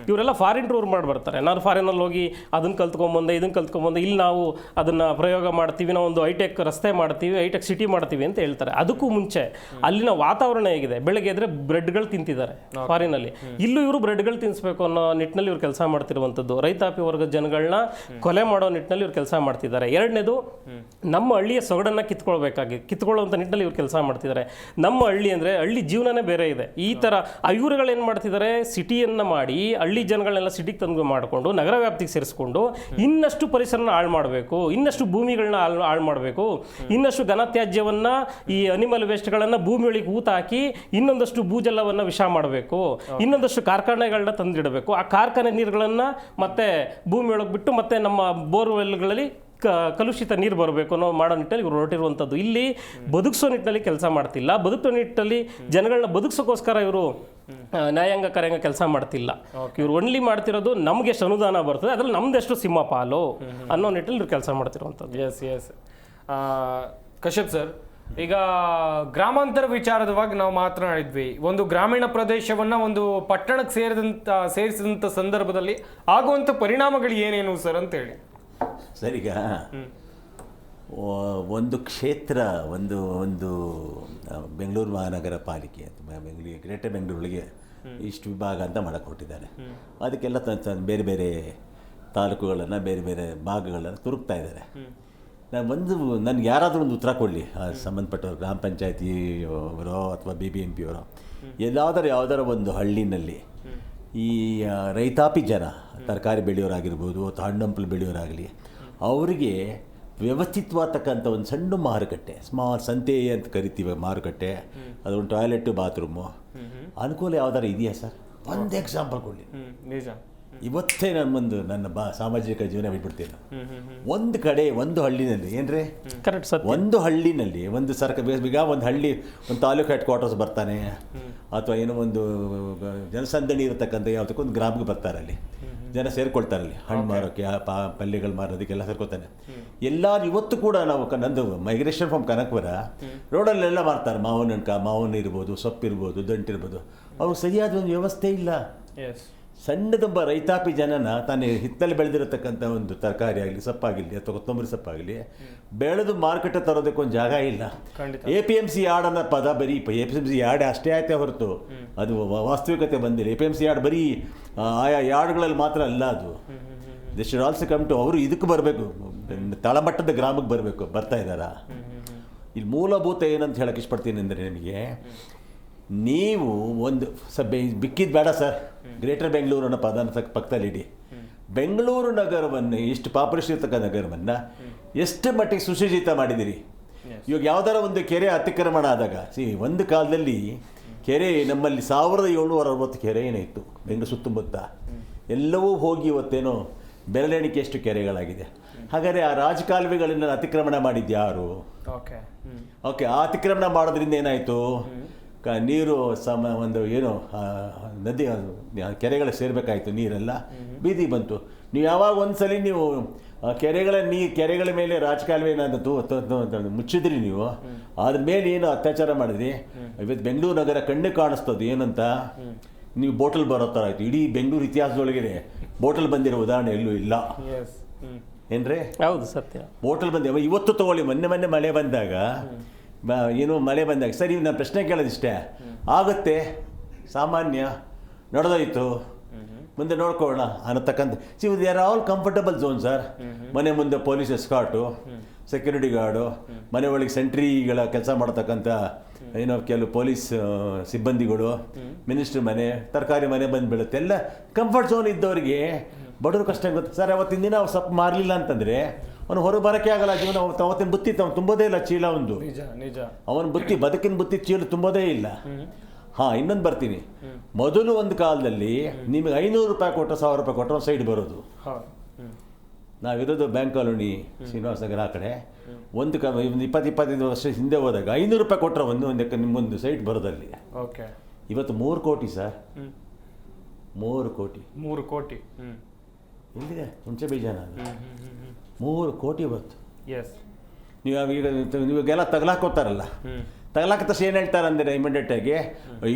ಇವರೆಲ್ಲ ಫಾರಿನ್ ಟೂರ್ ಮಾಡಿ ಬರ್ತಾರೆ. ನಾನು ಫಾರಿನಲ್ಲಿ ಹೋಗಿ ಅದನ್ನ ಕಲ್ತ್ಕೊಂಬಂದೆ, ಇದನ್ನ ಕಲ್ತ್ಕೊಂಬಂದೆ, ಇಲ್ಲಿ ನಾವು ಅದನ್ನ ಪ್ರಯೋಗ ಮಾಡ್ತೀವಿ, ನಾವು ಒಂದು ಹೈಟೆಕ್ ರಸ್ತೆ ಮಾಡ್ತೀವಿ, ಹೈಟೆಕ್ ಸಿಟಿ ಮಾಡ್ತೀವಿ ಅಂತ ಹೇಳ್ತಾರೆ. ಅದಕ್ಕೂ ಮುಂಚೆ ಅಲ್ಲಿನ ವಾತಾವರಣ ಹೇಗಿದೆ? ಬೆಳಗ್ಗೆ ಎದ್ರೆ ಬ್ರೆಡ್ಗಳು ತಿಂತಿದ್ದಾರೆ ಫಾರಿನಲ್ಲಿ, ಇಲ್ಲೂ ಇವರು ಬ್ರೆಡ್ಗಳು ತಿನ್ನಿಸ್ಬೇಕು ಅನ್ನೋ ನಿಟ್ಟಿನಲ್ಲಿ ಇವ್ರು ಕೆಲಸ ಮಾಡ್ತಿರುವಂಥದ್ದು. ರೈತಾಪಿ ವರ್ಗದ ಜನಗಳನ್ನ ಕೊಲೆ ಮಾಡೋ ನಿಟ್ಟಿನಲ್ಲಿ ಇವ್ರು ಕೆಲಸ ಮಾಡ್ತಿದ್ದಾರೆ. ಎರಡನೇದು, ನಮ್ಮ ಹಳ್ಳಿಯ ಸೊಗಡನ್ನ ಕಿತ್ಕೊಳ್ಳುವಂಥ ನಿಟ್ಟಿನಲ್ಲಿ ಇವ್ರು ಕೆಲಸ ಮಾಡ್ತಿದ್ದಾರೆ. ನಮ್ಮ ಹಳ್ಳಿ ಅಂದರೆ ಹಳ್ಳಿ ಜೀವನನೇ ಬೇರೆ ಇದೆ. ಈ ಥರ ಇವ್ರುಗಳೇನು ಮಾಡ್ತಿದ್ದಾರೆ, ಸಿಟಿಯನ್ನು ಮಾಡಿ ಹಳ್ಳಿ ಜನಗಳನ್ನೆಲ್ಲ ಸಿಟಿಗೆ ತಂದು ಮಾಡಿಕೊಂಡು ನಗರ ವ್ಯಾಪ್ತಿಗೆ ಸೇರಿಸ್ಕೊಂಡು ಇನ್ನಷ್ಟು ಪರಿಸರನ ಹಾಳು ಮಾಡಬೇಕು, ಇನ್ನಷ್ಟು ಭೂಮಿಗಳನ್ನ ಹಾಳು ಮಾಡಬೇಕು, ಇನ್ನಷ್ಟು ಘನತ್ಯಾಜ್ಯವನ್ನು, ಈ ಅನಿಮಲ್ ವೇಸ್ಟ್ಗಳನ್ನು ಭೂಮಿ ಒಳಗೆ ಹಾಕಿ ಇನ್ನೊಂದಷ್ಟು ಭೂಜಲವನ್ನು ವಿಷ ಮಾಡಬೇಕು, ಇನ್ನೊಂದಷ್ಟು ಕಾರ್ಖಾನೆಗಳನ್ನ ತಂದಿಡಬೇಕು. ಆ ಕಾರ್ಖಾನೆ ನೀರುಗಳನ್ನು ಮತ್ತೆ ಭೂಮಿ ಒಳಗೆ ಬಿಟ್ಟು ಮತ್ತೆ ನಮ್ಮ ಬೋರ್ವೆಲ್ಗಳಲ್ಲಿ ಕಲುಷಿತ ನೀರು ಬರಬೇಕು ಅನ್ನೋ ಮಾಡೋ ನಿಟ್ಟಲ್ಲಿ ಇವರು ಹೊರಟಿರುವಂಥದ್ದು. ಇಲ್ಲಿ ಬದುಕಿಸೋ ನಿಟ್ಟಿನಲ್ಲಿ ಕೆಲಸ ಮಾಡ್ತಿಲ್ಲ, ಬದುಕೋ ನಿಟ್ಟಲ್ಲಿ ಜನಗಳನ್ನ ಬದುಕಿಸೋಕ್ಕೋಸ್ಕರ ಇವರು ನ್ಯಾಯಾಂಗ ಕಾರ್ಯಾಂಗ ಕೆಲಸ ಮಾಡ್ತಿಲ್ಲ. ಇವ್ರು ಒನ್ಲಿ ಮಾಡ್ತಿರೋದು ನಮ್ಗೆ ಎಷ್ಟು ಅನುದಾನ ಬರ್ತದೆ ಅದ್ರಲ್ಲಿ ನಮ್ದೆಷ್ಟು ಸಿಂಹ ಪಾಲು ಅನ್ನೋ ನಿಟ್ಟಲ್ಲಿ ಇವ್ರು ಕೆಲಸ ಮಾಡ್ತಿರುವಂಥದ್ದು. ಎಸ್ ಕಶ್ಯಪ್ ಸರ್, ಈಗ ಗ್ರಾಮಾಂತರ ವಿಚಾರದವಾಗಿ ನಾವು ಮಾತನಾಡಿದ್ವಿ. ಒಂದು ಗ್ರಾಮೀಣ ಪ್ರದೇಶವನ್ನ ಒಂದು ಪಟ್ಟಣಕ್ಕೆ ಸೇರಿಸಿದಂಥ ಸಂದರ್ಭದಲ್ಲಿ ಆಗುವಂಥ ಪರಿಣಾಮಗಳು ಏನೇನು ಸರ್ ಅಂತ ಹೇಳಿ. ಸರ್, ಈಗ ಒಂದು ಕ್ಷೇತ್ರ, ಒಂದು ಬೆಂಗಳೂರು ಮಹಾನಗರ ಪಾಲಿಕೆ ಅಥವಾ ಗ್ರೇಟರ್ ಬೆಂಗಳೂರಿಗೆ ಇಷ್ಟು ವಿಭಾಗ ಅಂತ ಮಾಡಕ್ಕೆ ಕೊಟ್ಟಿದ್ದಾರೆ. ಅದಕ್ಕೆಲ್ಲ ಬೇರೆ ಬೇರೆ ತಾಲೂಕುಗಳನ್ನು, ಬೇರೆ ಬೇರೆ ಭಾಗಗಳನ್ನು ತುರುಕ್ತಾ ಇದ್ದಾರೆ. ನನಗೆ ಯಾರಾದರೂ ಒಂದು ಉತ್ತರ ಕೊಡಲಿ, ಸಂಬಂಧಪಟ್ಟವರು, ಗ್ರಾಮ ಪಂಚಾಯತಿಯವರೋ ಅಥವಾ BBMP ಅವರೋ, ಯಾವುದಾರ ಒಂದು ಹಳ್ಳಿನಲ್ಲಿ ಈ ರೈತಾಪಿ ಜನ, ತರಕಾರಿ ಬೆಳೆಯೋರಾಗಿರ್ಬೋದು ಅಥವಾ ಹಣ್ಣಂಪಲು ಬೆಳೆಯೋರಾಗಲಿ, ಅವರಿಗೆ ವ್ಯವಸ್ಥಿತವಾಗತಕ್ಕಂಥ ಒಂದು ಸಣ್ಣ ಮಾರುಕಟ್ಟೆ, ಸ್ಮಾಲ್ ಸಂತೆ ಅಂತ ಕರಿತೀವಿ ಮಾರುಕಟ್ಟೆ, ಅದೊಂದು ಟಾಯ್ಲೆಟು, ಬಾತ್ರೂಮು ಅನುಕೂಲ ಯಾವ್ದಾರು ಇದೆಯಾ ಸರ್? ಒಂದು ಎಕ್ಸಾಂಪಲ್ ಕೊಡಲಿ. ನಿಜ, ಇವತ್ತೇ ನನ್ನ ಸಾಮಾಜಿಕ ಜೀವನ ಬಿಟ್ಬಿಡ್ತೀನಿ. ಒಂದು ಕಡೆ, ಒಂದು ಹಳ್ಳಿನಲ್ಲಿ ಏನ್ರಿ, ಕರೆಕ್ಟ್ ಸರ್, ಒಂದು ಹಳ್ಳಿನಲ್ಲಿ ಒಂದು ಈಗ ಒಂದು ಹಳ್ಳಿ, ಒಂದು ತಾಲೂಕು ಹೆಡ್ ಕ್ವಾರ್ಟರ್ಸ್ ಬರ್ತಾನೆ, ಅಥವಾ ಏನೋ ಒಂದು ಜನಸಂದಣಿ ಇರತಕ್ಕಂಥ ಯಾವುದಕ್ಕೊಂದು ಗ್ರಾಮಕ್ಕೆ ಬರ್ತಾರೆ. ಅಲ್ಲಿ ಜನ ಸೇರ್ಕೊಳ್ತಾರೆ, ಅಲ್ಲಿ ಹಣ್ಣು ಮಾರೋಕ್ಕೆ, ಪಲ್ಯಗಳು ಮಾರೋದಕ್ಕೆಲ್ಲ ಸೇರ್ಕೊಳ್ತಾನೆ. ಎಲ್ಲರೂ ಇವತ್ತು ಕೂಡ ನಾವು ನಂದು ಮೈಗ್ರೇಷನ್ ಫ್ರಮ್ ಕನಕಪುರ ರೋಡಲ್ಲೆಲ್ಲ ಮಾರ್ತಾರೆ. ಮಾವಿನ ಇರ್ಬೋದು, ಸೊಪ್ಪು ಇರ್ಬೋದು, ದಂಟಿರ್ಬೋದು. ಅವ್ರಿಗೆ ಸರಿಯಾದ ಒಂದು ವ್ಯವಸ್ಥೆ ಇಲ್ಲ. ಸಣ್ಣದೊಬ್ಬ ರೈತಾಪಿ ಜನನ ತಾನೇ ಹಿತ್ತಲ್ಲಿ ಬೆಳೆದಿರತಕ್ಕಂಥ ಒಂದು ತರಕಾರಿ ಆಗಲಿ, ಸೊಪ್ಪಾಗಿರಲಿ ಅಥವಾ ಕೊತ್ತಂಬರಿ ಸೊಪ್ಪಾಗಲಿ ಬೆಳೆದು ಮಾರುಕಟ್ಟೆ ತರೋದಕ್ಕೊಂದು ಜಾಗ ಇಲ್ಲ. APMC ಯಾರ್ಡ್ ಅನ್ನೋ ಪದ ಬರೀ APMC ಯಾರ್ಡ್ ಅಷ್ಟೇ ಆಯ್ತೆ ಹೊರತು ಅದು ವಾಸ್ತವಿಕತೆ ಬಂದಿಲ್ಲ. APMC ಯಾರ್ಡ್ ಬರೀ ಆಯಾ ಯಾರ್ಡ್ಗಳಲ್ಲಿ ಮಾತ್ರ ಅಲ್ಲ, ಅದು they should also come to, ಅವರು ಇದಕ್ಕೆ ಬರಬೇಕು, ತಳಮಟ್ಟದ ಗ್ರಾಮಕ್ಕೆ ಬರಬೇಕು. ಬರ್ತಾ ಇದ್ದಾರಾ? ಇಲ್ಲಿ ಮೂಲಭೂತ ಏನಂತ ಹೇಳಕ್ಕೆ ಇಷ್ಟಪಡ್ತೀನಿ ಅಂದರೆ, ನನಗೆ ನೀವು ಒಂದು ಬಿಕ್ಕಿದ್ದು ಬೇಡ ಸರ್, ಗ್ರೇಟರ್ ಬೆಂಗಳೂರು ಅನ್ನೋ ಪದನ ಪಕ್ಕದಲ್ಲಿ ಇಡಿ. ಬೆಂಗಳೂರು ನಗರವನ್ನು, ಇಷ್ಟು ಪಾಪ್ಯುಲೇಷನ್ ಇರ್ತಕ್ಕಂಥ ನಗರವನ್ನು ಎಷ್ಟು ಮಟ್ಟಿಗೆ ಸುಸಜ್ಜಿತ ಮಾಡಿದ್ದೀರಿ. ಇವಾಗ ಯಾವ್ದಾರ ಒಂದು ಕೆರೆ ಅತಿಕ್ರಮಣ ಆದಾಗ, ಒಂದು ಕಾಲದಲ್ಲಿ ಕೆರೆ ನಮ್ಮಲ್ಲಿ 1760 ಕೆರೆ ಏನಾಯಿತು ಬೆಂಗಳೂರು ಸುತ್ತಮುತ್ತ, ಎಲ್ಲವೂ ಹೋಗಿ ಇವತ್ತೇನೋ ಬೆರಳೆಣಿಕೆಯಷ್ಟು ಕೆರೆಗಳಾಗಿದೆ. ಹಾಗಾದರೆ ಆ ರಾಜಕಾಲುವೆಗಳನ್ನು ಅತಿಕ್ರಮಣ ಮಾಡಿದ್ದು ಯಾರು? ಓಕೆ, ಆ ಅತಿಕ್ರಮಣ ಮಾಡೋದ್ರಿಂದ ಏನಾಯಿತು? ನೀರು ಒಂದು ಏನು ನದಿ ಕೆರೆಗಳಿಗೆ ಸೇರಬೇಕಾಯಿತು, ನೀರೆಲ್ಲ ಬೀದಿ ಬಂತು. ನೀವು ಯಾವಾಗ ಒಂದ್ಸಲಿ ನೀವು ಕೆರೆಗಳ ಮೇಲೆ ರಾಜಕಾಲುವೆ ಮುಚ್ಚಿದ್ರಿ, ನೀವು ಅದ್ರ ಮೇಲೆ ಏನು ಅತ್ಯಾಚಾರ ಮಾಡಿದ್ರಿ. ಇವತ್ತು ಬೆಂಗಳೂರು ನಗರ ಕಣ್ಣು ಕಾಣಿಸ್ತದೆ ಏನಂತ, ನೀವು ಬೋಟಲ್ ಬರೋ ಥರ ಆಯಿತು. ಇಡೀ ಬೆಂಗಳೂರು ಇತಿಹಾಸದೊಳಗೆ ಬೋಟಲ್ ಬಂದಿರೋ ಉದಾಹರಣೆ ಎಲ್ಲೂ ಇಲ್ಲ. ಏನ್ರಿ? ಹೌದು, ಸತ್ಯ. ಬೋಟಲ್ ಬಂದ ಇವತ್ತು ತಗೊಳ್ಳಿ. ಮೊನ್ನೆ ಮಳೆ ಬಂದಾಗ, ಏನು ಮಳೆ ಬಂದಾಗ, ಸರಿ, ನಾನು ಪ್ರಶ್ನೆ ಕೇಳೋದಿಷ್ಟೇ, ಆಗುತ್ತೆ ಸಾಮಾನ್ಯ, ನಡೆದೋಯ್ತು, ಮುಂದೆ ನೋಡ್ಕೊಳ್ಳೋಣ ಅನ್ನತಕ್ಕಂಥ. They are all comfortable zone sir. ಮನೆ ಮುಂದೆ ಪೊಲೀಸ್ ಎಸ್ಕಾರ್ಟು, ಸೆಕ್ಯೂರಿಟಿ ಗಾರ್ಡು, ಮನೆ ಒಳಗೆ ಸೆಂಟ್ರಿಗಳ ಕೆಲಸ ಮಾಡ್ತಕ್ಕಂಥ ಏನೋ ಕೆಲವು ಪೊಲೀಸ್ ಸಿಬ್ಬಂದಿಗಳು, ಮಿನಿಸ್ಟ್ರ್ ಮನೆ, ತರಕಾರಿ ಮನೆ ಬಂದು ಬೀಳುತ್ತೆ. ಎಲ್ಲ ಕಂಫರ್ಟ್ ಝೋನ್ ಇದ್ದವರಿಗೆ ಬಡವರು ಕಷ್ಟ ಗೊತ್ತು ಸರ್. ಅವತ್ತಿನ ದಿನ ಅವ್ರು ಸಪ್ ಮಾರಲಿಲ್ಲ ಅಂತಂದರೆ ಅವನು ಹೊರ ಬರೋಕ್ಕೆ ಆಗಲ್ಲ. ಜೀವನ ಅವತ್ತಿನ ಬುತ್ತಿ ತುಂಬೋದೇ ಇಲ್ಲ, ಚೀಲ ಒಂದು. ನಿಜ. ಅವನ ಬುತ್ತಿ, ಬದುಕಿನ ಬುತ್ತಿ ಚೀಲ ತುಂಬೋದೇ ಇಲ್ಲ. ಹಾಂ, ಇನ್ನೊಂದು ಬರ್ತೀನಿ. ಮೊದಲು ಒಂದು ಕಾಲದಲ್ಲಿ ನಿಮಗೆ 500 ರೂಪಾಯಿ ಕೊಟ್ಟರೆ 1000 ರೂಪಾಯಿ ಕೊಟ್ಟರೆ ಒಂದು ಸೈಡ್ ಬರೋದು. ನಾವಿರೋದು ಬ್ಯಾಂಕ್ ಕಾಲೋನಿ, ಶ್ರೀನಿವಾಸ ನಗರ ಆ ಕಡೆ. ಒಂದು 20-25 ವರ್ಷ ಹಿಂದೆ ಹೋದಾಗ 500 ರೂಪಾಯಿ ಕೊಟ್ಟರೆ ನಿಮ್ಮೊಂದು ಸೈಟ್ ಬರೋದಲ್ಲಿ. ಓಕೆ. ಇವತ್ತು 3 ಕೋಟಿ ಸರ್. 3 ಕೋಟಿ ಎಲ್ಲಿದೆ ಹುಣಸೆ ಬೀಜನ? 3 ಕೋಟಿ ಇವತ್ತು. ನೀವಾಗೆಲ್ಲ ತಗಲಾಕೋತಾರಲ್ಲ, ತಗಲಾಕ ತಕ್ಷಣ ಏನು ಹೇಳ್ತಾರೆ ಅಂದರೆ ಇಮಿಡಿಯೇಟಾಗಿ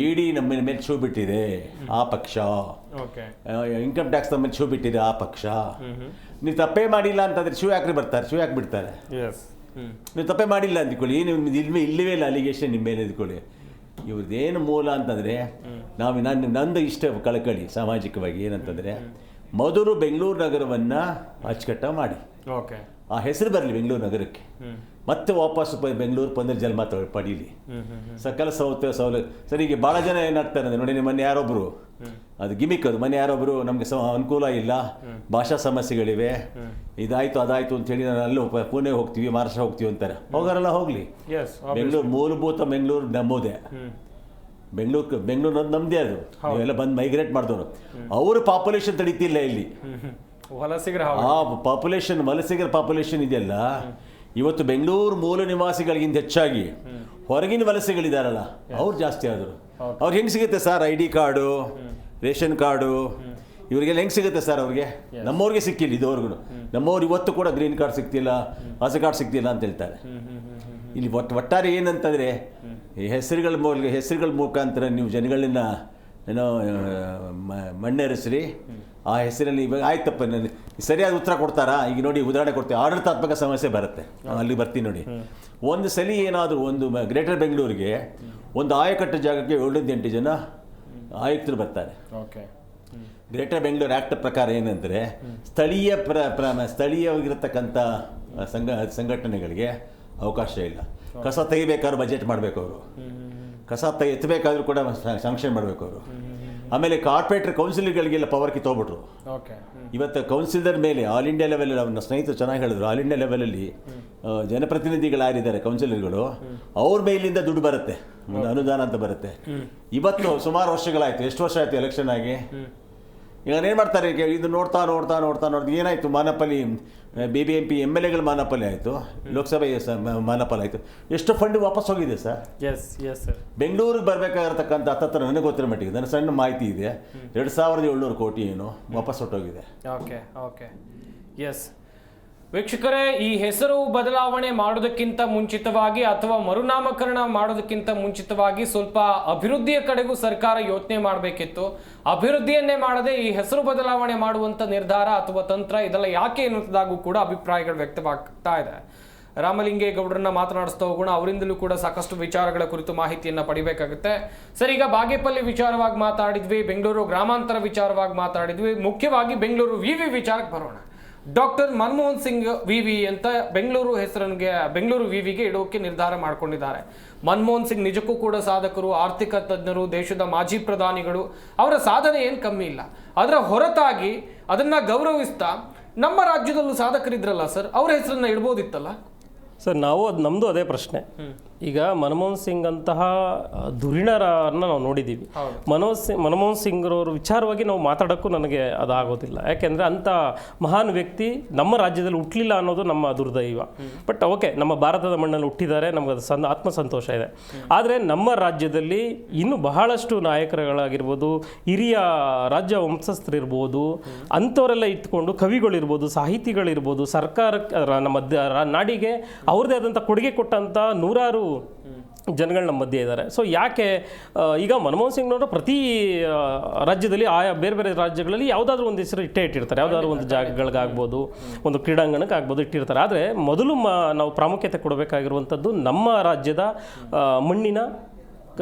ಇಡಿ ನಮ್ಮ ಮೇಲೆ ಶೂ ಬಿಟ್ಟಿದೆ ಆ ಪಕ್ಷ, ಇನ್ಕಮ್ ಟ್ಯಾಕ್ಸ್ ನಮ್ಮ ಮೇಲೆ ಶೂ ಬಿಟ್ಟಿದೆ ಆ ಪಕ್ಷ. ನೀವು ತಪ್ಪೇ ಮಾಡಿಲ್ಲ ಅಂತಂದರೆ ಶೂ ಹಾಕಿ ಬರ್ತಾರೆ, ಶೂ ಹಾಕಿ ಬಿಡ್ತಾರೆ. ನೀವು ತಪ್ಪೇ ಮಾಡಿಲ್ಲ ಅಂದ್ಕೊಳ್ಳಿ, ನೀವು ಇಲ್ಲವೇ ಇಲ್ಲ ಅಲಿಗೇಷನ್ ನಿಮ್ಮ ಮೇಲೆ ಅಂದ್ಕೊಳ್ಳಿ. ಇವ್ರದ್ದೇನು ಮೂಲ ಅಂತಂದರೆ ನಂದು ಇಷ್ಟ ಕಳಕಳಿ ಸಾಮಾಜಿಕವಾಗಿ ಏನಂತಂದರೆ, ಮೊದಲು ಬೆಂಗಳೂರು ನಗರವನ್ನು ಅಚ್ಚುಕಟ್ಟಾಗಿ ಮಾಡಿ, ಆ ಹೆಸರು ಬರಲಿ ಬೆಂಗಳೂರು ನಗರಕ್ಕೆ, ಮತ್ತೆ ವಾಪಸ್ ಬೆಂಗಳೂರು ಪುನರ್ಜನ್ಮ ಪಡೀಲಿ, ಸಕಲ ಸೌಲಭ್ಯ. ಸರಿ, ಈಗ ಭಾಳ ಜನ ಏನಾಗ್ತಾರೆ ಅಂದರೆ ನೋಡಿ, ಮೊನ್ನೆ ಯಾರೊಬ್ಬರು ಅದು ಗಿಮಿಕ್, ಅದು ಮೊನ್ನೆ ಯಾರೊಬ್ಬರು ನಮಗೆ ಅನುಕೂಲ ಇಲ್ಲ, ಭಾಷಾ ಸಮಸ್ಯೆಗಳಿವೆ, ಇದಾಯಿತು ಅದಾಯಿತು ಅಂತೇಳಿ ನಾನು ಅಲ್ಲೂ ಪುಣೆ ಹೋಗ್ತೀವಿ, ಮಹಾರಾಷ್ಟ್ರ ಹೋಗ್ತೀವಿ ಅಂತಾರೆ. ಹೋಗೋರೆಲ್ಲ ಹೋಗಲಿ. ಬೆಂಗಳೂರು ಮೂಲಭೂತ ಬೆಂಗಳೂರು ನಮ್ಮದೇ, ಬೆಂಗಳೂರು ನಮ್ಮದೇ. ಅದು ನೀವೆಲ್ಲ ಬಂದು ಮೈಗ್ರೇಟ್ ಮಾಡಿದವರು, ಅವ್ರ ಪಾಪ್ಯುಲೇಷನ್ ತಡೀತಿಲ್ಲ ಇಲ್ಲಿ. ಆ ಪಾಪ್ಯುಲೇಷನ್, ವಲಸಿಗರ ಪಾಪ್ಯುಲೇಷನ್ ಇದೆಯಲ್ಲ, ಇವತ್ತು ಬೆಂಗಳೂರು ಮೂಲ ನಿವಾಸಿಗಳಿಗಿಂತ ಹೆಚ್ಚಾಗಿ ಹೊರಗಿನ ವಲಸೆಗಳಿದಾರಲ್ಲ ಅವ್ರು ಜಾಸ್ತಿ ಆದರು. ಅವ್ರು ಹೆಂಗೆ ಸಿಗುತ್ತೆ sir ID card, ration card, ಇವರಿಗೆಲ್ಲ ಹೆಂಗೆ ಸಿಗುತ್ತೆ ಸರ್? ಅವ್ರಿಗೆ ನಮ್ಮವ್ರಿಗೆ ಸಿಕ್ಕಿಲ್ಲ ಇದುವರೆಗೂ. ನಮ್ಮವ್ರು ಇವತ್ತು ಕೂಡ ಗ್ರೀನ್ ಕಾರ್ಡ್ ಸಿಗ್ತಿಲ್ಲ, ಆಸೆ ಕಾರ್ಡ್ ಸಿಗ್ತಿಲ್ಲ ಅಂತ ಹೇಳ್ತಾರೆ. ಇಲ್ಲಿ ಒಟ್ಟಾರೆ ಏನಂತಂದರೆ, ಈ ಹೆಸರುಗಳ ಮುಖಾಂತರ ನೀವು ಜನಗಳನ್ನ ಏನೋ ಮಣ್ಣೆರೆಸ್ರಿ. ಆ ಹೆಸರಲ್ಲಿ ಇವಾಗ ಆಯ್ತಪ್ಪ, ನನಗೆ ಸರಿಯಾದ ಉತ್ತರ ಕೊಡ್ತಾರಾ? ಈಗ ನೋಡಿ, ಉದಾಹರಣೆ ಕೊಡ್ತೀವಿ, ಆಡಳಿತಾತ್ಮಕ ಸಮಸ್ಯೆ ಬರುತ್ತೆ, ಅಲ್ಲಿ ಬರ್ತೀನಿ ನೋಡಿ. ಒಂದು ಸಲ ಏನಾದರೂ ಒಂದು ಗ್ರೇಟರ್ ಬೆಂಗಳೂರಿಗೆ ಒಂದು ಆಯಕಟ್ಟು ಜಾಗಕ್ಕೆ 7-8 ಜನ ಆಯುಕ್ತರು ಬರ್ತಾರೆ. ಗ್ರೇಟರ್ ಬೆಂಗಳೂರು ಆ್ಯಕ್ಟ್ ಪ್ರಕಾರ ಏನಂದರೆ, ಸ್ಥಳೀಯವಾಗಿರತಕ್ಕಂಥ ಸಂಘಟನೆಗಳಿಗೆ ಅವಕಾಶ ಇಲ್ಲ. ಕಸ ತೆಗಿಬೇಕಾದ್ರೂ ಬಜೆಟ್ ಮಾಡಬೇಕು ಅವರು, ಕಸ ಎತ್ತಬೇಕಾದ್ರೂ ಕೂಡ ಸ್ಯಾಂಕ್ಷನ್ ಮಾಡಬೇಕು ಅವರು. ಆಮೇಲೆ ಕಾರ್ಪೊರೇಟರ್ ಕೌನ್ಸಿಲರ್ಗಳಿಗೆಲ್ಲ ಪವರ್ ಕಿತ್ತೋಗ್ಬಿಟ್ರು. ಇವತ್ತು ಕೌನ್ಸಿಲರ್ ಮೇಲೆ ಆಲ್ ಇಂಡಿಯಾ ಲೆವೆಲಲ್ಲಿ, ಅವ್ರನ್ನ ಸ್ನೇಹಿತರು ಚೆನ್ನಾಗಿ ಹೇಳಿದ್ರು, ಆಲ್ ಇಂಡಿಯಾ ಲೆವೆಲಲ್ಲಿ ಜನಪ್ರತಿನಿಧಿಗಳಾಗಿದ್ದಾರೆ ಕೌನ್ಸಿಲರ್ಗಳು, ಅವ್ರ ಮೇಲಿಂದ ದುಡ್ಡು ಬರುತ್ತೆ, ಒಂದು ಅನುದಾನ ಅಂತ ಬರುತ್ತೆ. ಇವತ್ತು ಸುಮಾರು ವರ್ಷಗಳಾಯಿತು, ಎಷ್ಟು ವರ್ಷ ಆಯಿತು ಎಲೆಕ್ಷನ್ ಆಗಿ. ಈಗ ಏನು ಮಾಡ್ತಾರೆ, ಇದು ನೋಡ್ತಾ ಏನಾಯಿತು, ಮಾನಪಲಿ BBMP MLAಗಳ ಮಾನಪಲಿ ಆಯಿತು, ಲೋಕಸಭೆ ಮಾನಪಲಿ ಆಯಿತು. ಎಷ್ಟು ಫಂಡ್ ವಾಪಸ್ ಹೋಗಿದೆ ಸರ್? ಬೆಂಗಳೂರಿಗೆ ಬರಬೇಕಾಗಿರತಕ್ಕಂಥ ಹತ್ತತ್ರ ನನಗೆ ಗೊತ್ತಿರೋ ಮಟ್ಟಿಗೆ, ನನ್ನ ಸಣ್ಣ ಮಾಹಿತಿ ಇದೆ, 2700 ಕೋಟಿ ಏನು ವಾಪಸ್ ಹೊಟ್ಟೋಗಿದೆ. ವೀಕ್ಷಕರೇ, ಈ ಹೆಸರು ಬದಲಾವಣೆ ಮಾಡೋದಕ್ಕಿಂತ ಮುಂಚಿತವಾಗಿ ಅಥವಾ ಮರುನಾಮಕರಣ ಮಾಡೋದಕ್ಕಿಂತ ಮುಂಚಿತವಾಗಿ ಸ್ವಲ್ಪ ಅಭಿವೃದ್ಧಿಯ ಕಡೆಗೂ ಸರ್ಕಾರ ಯೋಚನೆ ಮಾಡಬೇಕಿತ್ತು. ಅಭಿವೃದ್ಧಿಯನ್ನೇ ಮಾಡದೆ ಈ ಹೆಸರು ಬದಲಾವಣೆ ಮಾಡುವಂಥ ನಿರ್ಧಾರ ಅಥವಾ ತಂತ್ರ ಇದೆಲ್ಲ ಯಾಕೆ ಎನ್ನುವುದಾಗೂ ಕೂಡ ಅಭಿಪ್ರಾಯಗಳು ವ್ಯಕ್ತವಾಗ್ತಾ ಇದೆ. ರಾಮಲಿಂಗೇಗೌಡರನ್ನ ಮಾತನಾಡಿಸ್ತಾ ಹೋಗೋಣ, ಅವರಿಂದಲೂ ಕೂಡ ಸಾಕಷ್ಟು ವಿಚಾರಗಳ ಕುರಿತು ಮಾಹಿತಿಯನ್ನು ಪಡಿಬೇಕಾಗುತ್ತೆ. ಸರ್, ಈಗ ಬಾಗೇಪಲ್ಲಿ ವಿಚಾರವಾಗಿ ಮಾತಾಡಿದ್ವಿ, ಬೆಂಗಳೂರು ಗ್ರಾಮಾಂತರ ವಿಚಾರವಾಗಿ ಮಾತಾಡಿದ್ವಿ, ಮುಖ್ಯವಾಗಿ ಬೆಂಗಳೂರು ವಿವಿ ವಿಚಾರಕ್ಕೆ ಬರೋಣ. ಡಾಕ್ಟರ್ ಮನಮೋಹನ್ ಸಿಂಗ್ ವಿವಿ ಅಂತ ಬೆಂಗಳೂರು ಹೆಸರನ್ಗೆ, ಬೆಂಗಳೂರು ವಿವಿಗೆ ಇಡೋಕೆ ನಿರ್ಧಾರ ಮಾಡಿಕೊಂಡಿದ್ದಾರೆ. ಮನಮೋಹನ್ ಸಿಂಗ್ ನಿಜಕ್ಕೂ ಕೂಡ ಸಾಧಕರು, ಆರ್ಥಿಕ ತಜ್ಞರು, ದೇಶದ ಮಾಜಿ ಪ್ರಧಾನಿಗಳು. ಅವರ ಸಾಧನೆ ಏನು ಕಮ್ಮಿ ಇಲ್ಲ. ಅದರ ಹೊರತಾಗಿ ಅದನ್ನು ಗೌರವಿಸ್ತಾ ನಮ್ಮ ರಾಜ್ಯದಲ್ಲೂ ಸಾಧಕರಿದ್ರಲ್ಲ ಸರ್, ಅವರ ಹೆಸರನ್ನ ಇಡ್ಬೋದಿತ್ತಲ್ಲ ಸರ್? ನಮ್ಮದು ಅದೇ ಪ್ರಶ್ನೆ. ಈಗ ಮನಮೋಹನ್ ಸಿಂಗ್ ಅಂತಹ ಧುರೀಣರನ್ನ ನಾವು ನೋಡಿದ್ದೀವಿ. ಮನಮೋಹನ್ ಸಿಂಗ್ರವ್ರ ವಿಚಾರವಾಗಿ ನಾವು ಮಾತಾಡೋಕ್ಕೂ ನನಗೆ ಅದಾಗೋದಿಲ್ಲ. ಯಾಕೆಂದರೆ ಅಂಥ ಮಹಾನ್ ವ್ಯಕ್ತಿ ನಮ್ಮ ರಾಜ್ಯದಲ್ಲಿ ಹುಟ್ಟಲಿಲ್ಲ ಅನ್ನೋದು ನಮ್ಮ ದುರ್ದೈವ. ಬಟ್ ಓಕೆ, ನಮ್ಮ ಭಾರತದ ಮಣ್ಣಲ್ಲಿ ಹುಟ್ಟಿದ್ದಾರೆ, ನಮಗೆ ಅದು ಆತ್ಮಸಂತೋಷ ಇದೆ. ಆದರೆ ನಮ್ಮ ರಾಜ್ಯದಲ್ಲಿ ಇನ್ನೂ ಬಹಳಷ್ಟು ನಾಯಕರುಗಳಾಗಿರ್ಬೋದು, ಹಿರಿಯ ರಾಜ್ಯ ವಂಶಸ್ಥರಿರ್ಬೋದು, ಅಂಥವರೆಲ್ಲ ಇಟ್ಕೊಂಡು ಕವಿಗಳಿರ್ಬೋದು, ಸಾಹಿತಿಗಳಿರ್ಬೋದು, ಸರ್ಕಾರಕ್ಕೆ, ನಮ್ಮ ನಾಡಿಗೆ ಅವ್ರದ್ದೇ ಆದಂಥ ಕೊಡುಗೆ ಕೊಟ್ಟಂಥ ನೂರಾರು ಜನಗಳು ನಮ್ಮ ಮಧ್ಯೆ ಇದ್ದಾರೆ. ಸೊ ಯಾಕೆ ಈಗ ಮನಮೋಹನ್ ಸಿಂಗ್ನವರು ಪ್ರತಿ ರಾಜ್ಯದಲ್ಲಿ ಆಯಾ ಬೇರೆ ಬೇರೆ ರಾಜ್ಯಗಳಲ್ಲಿ ಯಾವುದಾದ್ರೂ ಒಂದು ಹೆಸರು ಇಟ್ಟಿರ್ತಾರೆ, ಯಾವುದಾದ್ರೂ ಒಂದು ಜಾಗಗಳಿಗಾಗ್ಬೋದು, ಒಂದು ಕ್ರೀಡಾಂಗಣಕ್ಕೆ ಆಗ್ಬೋದು ಇಟ್ಟಿರ್ತಾರೆ. ಆದರೆ ಮೊದಲು ನಾವು ಪ್ರಾಮುಖ್ಯತೆ ಕೊಡಬೇಕಾಗಿರುವಂಥದ್ದು ನಮ್ಮ ರಾಜ್ಯದ ಮಣ್ಣಿನ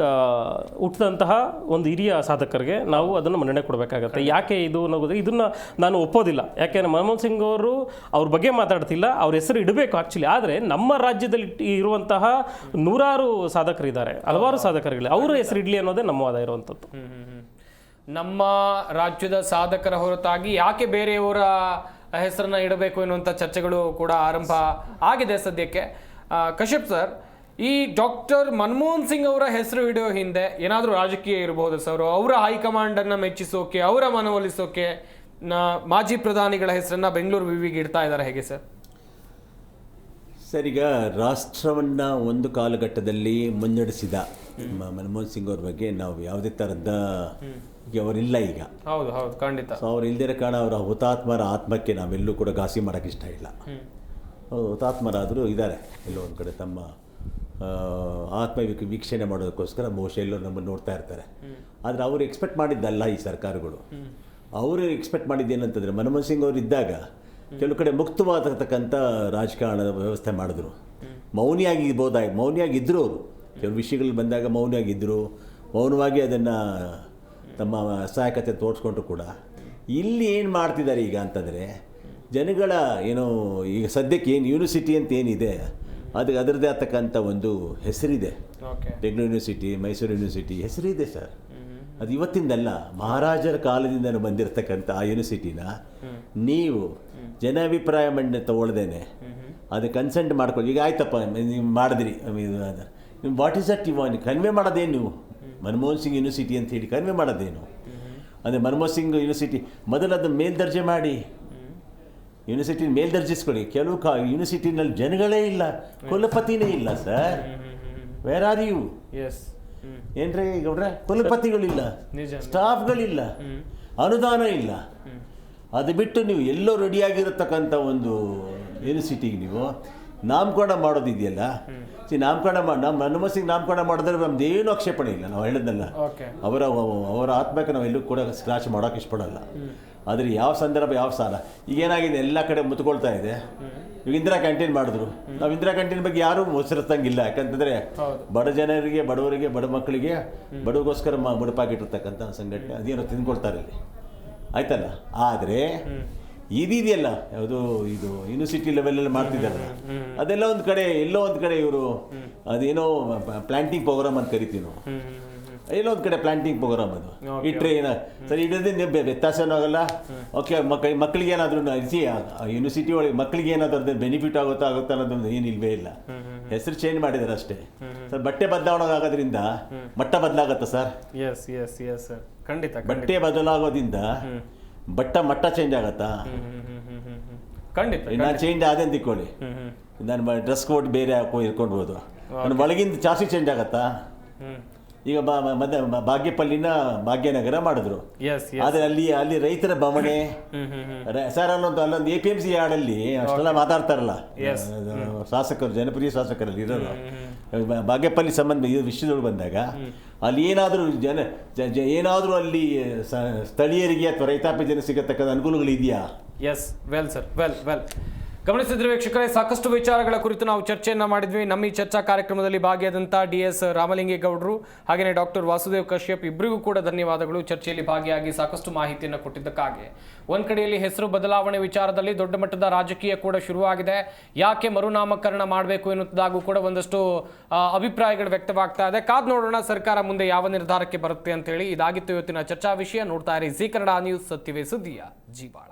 ಹುಟ್ಟಿದಂತಹ ಒಂದು ಹಿರಿಯ ಸಾಧಕರಿಗೆ ನಾವು ಅದನ್ನು ಮನ್ನಣೆ ಕೊಡಬೇಕಾಗತ್ತೆ. ಯಾಕೆ ಇದು ಅನ್ನೋದು ಇದನ್ನು ನಾನು ಒಪ್ಪೋದಿಲ್ಲ. ಯಾಕೆಂದರೆ ಮನಮೋಹನ್ ಸಿಂಗ್ ಅವರು ಅವ್ರ ಬಗ್ಗೆ ಮಾತಾಡ್ತಿಲ್ಲ, ಅವ್ರ ಹೆಸರು ಇಡಬೇಕು ಆ್ಯಕ್ಚುಲಿ. ಆದರೆ ನಮ್ಮ ರಾಜ್ಯದಲ್ಲಿ ಇರುವಂತಹ ನೂರಾರು ಸಾಧಕರಿದ್ದಾರೆ, ಹಲವಾರು ಸಾಧಕರುಗಳಿವೆ, ಅವರ ಹೆಸರು ಇಡಲಿ ಅನ್ನೋದೇ ನಮ್ಮ ವಾದ ಇರುವಂಥದ್ದು. ನಮ್ಮ ರಾಜ್ಯದ ಸಾಧಕರ ಹೊರತಾಗಿ ಯಾಕೆ ಬೇರೆಯವರ ಹೆಸರನ್ನ ಇಡಬೇಕು ಎನ್ನುವಂಥ ಚರ್ಚೆಗಳು ಕೂಡ ಆರಂಭ ಆಗಿದೆ ಸದ್ಯಕ್ಕೆ. ಕಶ್ಯಪ್ ಸರ್, ಈ ಡಾಕ್ಟರ್ ಮನಮೋಹನ್ ಸಿಂಗ್ ಅವರ ಹೆಸರು ಇಡೋ ಹಿಂದೆ ಏನಾದರೂ ರಾಜಕೀಯ ಇರಬಹುದು ಸರ್? ಅವರ ಹೈಕಮಾಂಡನ್ನು ಮೆಚ್ಚಿಸೋಕೆ, ಅವರ ಮನವೊಲಿಸೋಕೆ ಮಾಜಿ ಪ್ರಧಾನಿಗಳ ಹೆಸರನ್ನ ಬೆಂಗಳೂರು ವಿವಿಗೆ ಇಡ್ತಾ ಇದ್ದಾರೆ, ಹೇಗೆ ಸರ್? ಸರ್, ಈಗ ರಾಷ್ಟ್ರವನ್ನು ಒಂದು ಕಾಲಘಟ್ಟದಲ್ಲಿ ಮುನ್ನಡೆಸಿದ ಮನಮೋಹನ್ ಸಿಂಗ್ ಅವ್ರ ಬಗ್ಗೆ ನಾವು ಯಾವುದೇ ಥರದ ಈಗ ಅವರಿಲ್ಲ ಈಗ. ಹೌದು ಹೌದು, ಖಂಡಿತ. ಸೊ ಅವ್ರು ಇಲ್ದಿರೋ ಕಾರಣ ಅವರ ಹುತಾತ್ಮರ ಆತ್ಮಕ್ಕೆ ನಾವೆಲ್ಲೂ ಕೂಡ ಘಾಸಿ ಮಾಡೋಕ್ಕೆ ಇಷ್ಟ ಇಲ್ಲ. ಅವರು ಹುತಾತ್ಮರಾದರೂ ಇದ್ದಾರೆ ಎಲ್ಲೋ ಒಂದು ಕಡೆ ತಮ್ಮ ಆತ್ಮ ವೀಕ್ಷಣೆ ಮಾಡೋದಕ್ಕೋಸ್ಕರ ಬಹುಶಃ ಎಲ್ಲೋ ನಮ್ಮನ್ನು ನೋಡ್ತಾ ಇರ್ತಾರೆ. ಆದರೆ ಅವರು ಎಕ್ಸ್ಪೆಕ್ಟ್ ಮಾಡಿದ್ದಲ್ಲ ಈ ಸರ್ಕಾರಗಳು. ಅವರು ಎಕ್ಸ್ಪೆಕ್ಟ್ ಮಾಡಿದ್ದೇನಂತಂದರೆ ಮನಮೋಹನ್ ಸಿಂಗ್ ಅವರು ಇದ್ದಾಗ ಕೆಲವು ಕಡೆ ಮುಕ್ತವಾಗತಕ್ಕಂಥ ರಾಜಕಾರಣದ ವ್ಯವಸ್ಥೆ ಮಾಡಿದ್ರು. ಮೌನಿಯಾಗಿದ್ದರು ಅವರು. ಕೆಲವು ವಿಷಯಗಳು ಬಂದಾಗ ಮೌನಿಯಾಗಿದ್ದರು, ಮೌನವಾಗಿ ಅದನ್ನು ತಮ್ಮ ಅಸಹಾಯಕತೆ ತೋರಿಸ್ಕೊಂಡ್ರು ಕೂಡ. ಇಲ್ಲಿ ಏನು ಮಾಡ್ತಿದ್ದಾರೆ ಈಗ ಅಂತಂದರೆ, ಜನಗಳ ಏನೋ ಈಗ ಸದ್ಯಕ್ಕೆ ಏನು ಯೂನಿವರ್ಸಿಟಿ ಅಂತ ಏನಿದೆ ಅದರದ್ದೇ ಆಗ್ತಕ್ಕಂಥ ಒಂದು ಹೆಸರಿದೆ. ಬೆಂಗಳೂರು ಯೂನಿವರ್ಸಿಟಿ, ಮೈಸೂರು ಯೂನಿವರ್ಸಿಟಿ ಹೆಸರಿದೆ ಸರ್. ಅದು ಇವತ್ತಿಂದಲ್ಲ, ಮಹಾರಾಜರ ಕಾಲದಿಂದ ಬಂದಿರತಕ್ಕಂಥ ಆ ಯೂನಿವರ್ಸಿಟಿನ ನೀವು ಜನಾಭಿಪ್ರಾಯ ಮಂಡನೆ ತಗೊಳ್ದೇನೆ ಅದು ಕನ್ಸೆಂಟ್ ಮಾಡ್ಕೊಳ್ಳಿ. ಈಗ ಆಯ್ತಪ್ಪ ನೀವು ಮಾಡಿದ್ರಿ, ವಾಟ್ ಈಸ್ ದಟ್ ಇವಾಗ ಕನ್ವೆ ಮಾಡೋದೇನು ನೀವು? ಮನಮೋಹನ್ ಸಿಂಗ್ ಯೂನಿವರ್ಸಿಟಿ ಅಂತ ಹೇಳಿ ಕನ್ವೆ ಮಾಡೋದೇನು? ಅಂದರೆ ಮನಮೋಹನ್ ಸಿಂಗ್ ಯೂನಿವರ್ಸಿಟಿ ಮೊದಲು ಅದನ್ನು ಮೇಲ್ದರ್ಜೆ ಮಾಡಿ ಯೂನಿವರ್ಸಿಟಿ ಮೇಲ್ದರ್ಜಿಸ್ಕೊಳ್ಳಿ. ಕೆಲವು ಯೂನಿವರ್ಸಿಟಿನಲ್ಲಿ ಜನಗಳೇ ಇಲ್ಲ, ಕುಲಪತಿನೇ ಇಲ್ಲ ಸರ್. Where are you? ಏನ್ರಿ ಗೌಡ್ರೆ, ಕುಲಪತಿಗಳಿಲ್ಲ, ಸ್ಟಾಫ್ಗಳಿಲ್ಲ, ಅನುದಾನ ಇಲ್ಲ. ಅದು ಬಿಟ್ಟು ನೀವು ಎಲ್ಲೋ ರೆಡಿಯಾಗಿರತಕ್ಕಂಥ ಒಂದು ಯೂನಿವರ್ಸಿಟಿಗೆ ನೀವು ನಾಮಕರಣ ಮಾಡೋದಿದೆಯಲ್ಲ, ನಾಮಕರಣ ಮನಮೋಹನ್ ಸಿಂಗ್ ನಾಮಕರಣ ಮಾಡಿದ್ರೆ ನಮ್ದು ಏನು ಆಕ್ಷೇಪಣೆ ಇಲ್ಲ. ನಾವು ಹೇಳಿದ್ನಲ್ಲ, ಅವರ ಆತ್ಮಕ್ಕೆ ನಾವು ಎಲ್ಲೂ ಕೂಡ ಸ್ಕ್ರಾಚ್ ಮಾಡೋಕೆ ಇಷ್ಟಪಡಲ್ಲ. ಆದರೆ ಯಾವ ಸಂದರ್ಭ, ಯಾವ ಸಾಲ, ಈಗೇನಾಗಿದೆ ಎಲ್ಲ ಕಡೆ ಮುತ್ಕೊಳ್ತಾ ಇದೆ. ಈಗ ಇಂದಿರಾ ಕ್ಯಾಂಟೀನ್ ಮಾಡಿದ್ರು. ನಾವು ಇಂದಿರಾ ಕ್ಯಾಂಟೀನ್ ಬಗ್ಗೆ ಯಾರೂ ಮುಚ್ಚರಂಗಿಲ್ಲ. ಯಾಕಂತಂದರೆ ಬಡ ಜನರಿಗೆ, ಬಡವರಿಗೆ, ಬಡ ಮಕ್ಕಳಿಗೆ ಬಡವರಿಗೋಸ್ಕರ ಮುಡುಪಾಗಿಟ್ಟಿರ್ತಕ್ಕಂಥ ಸಂಘಟನೆ ಅದೇನೋ ತಿಂದ್ಕೊಳ್ತಾರೆ ಇಲ್ಲಿ, ಆಯ್ತಲ್ಲ. ಆದರೆ ಇದೆಯಲ್ಲ, ಯಾವುದು ಇದು ಯೂನಿವರ್ಸಿಟಿ ಲೆವೆಲಲ್ಲಿ ಮಾಡ್ತಿದ್ದಾರಲ್ಲ, ಅದೆಲ್ಲ ಒಂದು ಕಡೆ ಎಲ್ಲೋ ಒಂದು ಕಡೆ ಇವರು ಅದೇನೋ ಪ್ಲಾಂಟಿಂಗ್ ಪ್ರೋಗ್ರಾಮ್ ಅಂತ ಕರಿತೀವಿ ನಾವು. ಎಲ್ಲೋ ಒಂದು ಕಡೆ ಪ್ಲಾಂಟಿಂಗ್ ಪ್ರೋಗ್ರಾಮ್ ಅದು ಇಟ್ಟರೆ ಏನ ಸರಿ ಇಡೋದೇ ವ್ಯತ್ಯಾಸನೂ ಆಗಲ್ಲ. ಓಕೆ, ಮಕ್ಕಳಿಗೆ ಏನಾದರೂ ಯೂನಿವರ್ಸಿಟಿ ಒಳಗೆ ಮಕ್ಕಳಿಗೆ ಏನಾದರೂ ಅದ್ರ ಬೆನಿಫಿಟ್ ಆಗುತ್ತಾ ಅನ್ನೋದೊಂದು ಏನಿಲ್ವೇ ಇಲ್ಲ. ಹೆಸರು ಚೇಂಜ್ ಮಾಡಿದ್ದಾರೆ ಅಷ್ಟೇ ಸರ್. ಬಟ್ಟೆ ಬದಲಾವಣೆ ಆಗೋದ್ರಿಂದ ಮಟ್ಟ ಬದಲಾಗತ್ತಾ ಸರ್? ಖಂಡಿತ. ಬಟ್ಟೆ ಬದಲಾಗೋದ್ರಿಂದ ಮಟ್ಟ ಚೇಂಜ್ ಆಗತ್ತಾ? ಖಂಡಿತ. ನಾನು ಚೇಂಜ್ ಆದೆ ಅಂತ ಇಟ್ಕೊಳ್ಳಿ, ನಾನು ಡ್ರೆಸ್ ಕೋಡ್ ಬೇರೆ ಇಟ್ಕೊಳ್ಬೋದು, ನನ್ನ ಒಳಗಿಂದ ಜಾಸ್ತಿ ಚೇಂಜ್ ಆಗತ್ತಾ? ಈಗ ಬಾಗೇಪಲ್ಲಿನ ಭಾಗ್ಯನಗರ ಮಾಡಿದ್ರು. ಆದರೆ ಅಲ್ಲಿ ರೈತರ ಬವಣೆ ಸರ್, ಅಲ್ಲೊಂದು APMC ಯಾರ್ಡಲ್ಲಿ ಅಷ್ಟೆಲ್ಲ ಮಾತಾಡ್ತಾರಲ್ಲ ಶಾಸಕರು, ಜನಪ್ರಿಯ ಶಾಸಕರಲ್ಲಿ ಇರೋರು. ಬಾಗೇಪಲ್ಲಿ ಸಂಬಂಧ ವಿಷಯದೊಳಗೆ ಬಂದಾಗ ಅಲ್ಲಿ ಏನಾದರೂ ಅಲ್ಲಿ ಸ್ಥಳೀಯರಿಗೆ ಅಥವಾ ರೈತಾಪಿ ಜನ ಸಿಗತಕ್ಕಂಥ ಅನುಕೂಲಗಳಿದೆಯಾ? ವೆಲ್ ಗಮನಿಸಿದ್ರೆ ವೀಕ್ಷಕರೇ, ಸಾಕಷ್ಟು ವಿಚಾರಗಳ ಕುರಿತು ನಾವು ಚರ್ಚೆಯನ್ನು ಮಾಡಿದ್ವಿ. ನಮ್ಮ ಈ ಚರ್ಚಾ ಕಾರ್ಯಕ್ರಮದಲ್ಲಿ ಭಾಗಿಯಾದಂಥ DS ರಾಮಲಿಂಗೇಗೌಡರು ಹಾಗೆಯೇ ಡಾಕ್ಟರ್ ವಾಸುದೇವ್ ಕಶ್ಯಪ್ ಇಬ್ಬರಿಗೂ ಕೂಡ ಧನ್ಯವಾದಗಳು. ಚರ್ಚೆಯಲ್ಲಿ ಭಾಗಿಯಾಗಿ ಸಾಕಷ್ಟು ಮಾಹಿತಿಯನ್ನು ಕೊಟ್ಟಿದ್ದಕ್ಕಾಗಿ. ಒಂದು ಕಡೆಯಲ್ಲಿ ಹೆಸರು ಬದಲಾವಣೆ ವಿಚಾರದಲ್ಲಿ ದೊಡ್ಡ ಮಟ್ಟದ ರಾಜಕೀಯ ಕೂಡ ಶುರುವಾಗಿದೆ. ಯಾಕೆ ಮರುನಾಮಕರಣ ಮಾಡಬೇಕು ಎನ್ನುವುದಾಗೂ ಕೂಡ ಒಂದಷ್ಟು ಅಭಿಪ್ರಾಯಗಳು ವ್ಯಕ್ತವಾಗ್ತಾ ಇದೆ. ಕಾದ್ ನೋಡೋಣ ಸರ್ಕಾರ ಮುಂದೆ ಯಾವ ನಿರ್ಧಾರಕ್ಕೆ ಬರುತ್ತೆ ಅಂತ ಹೇಳಿ. ಇದಾಗಿತ್ತು ಇವತ್ತಿನ ಚರ್ಚಾ ವಿಷಯ. ನೋಡ್ತಾ ಇರಿ ಜಿ ಕನ್ನಡ ನ್ಯೂಸ್, ಸತ್ಯವೇ ಸುದ್ದಿಯ ಜೀವಾಳ.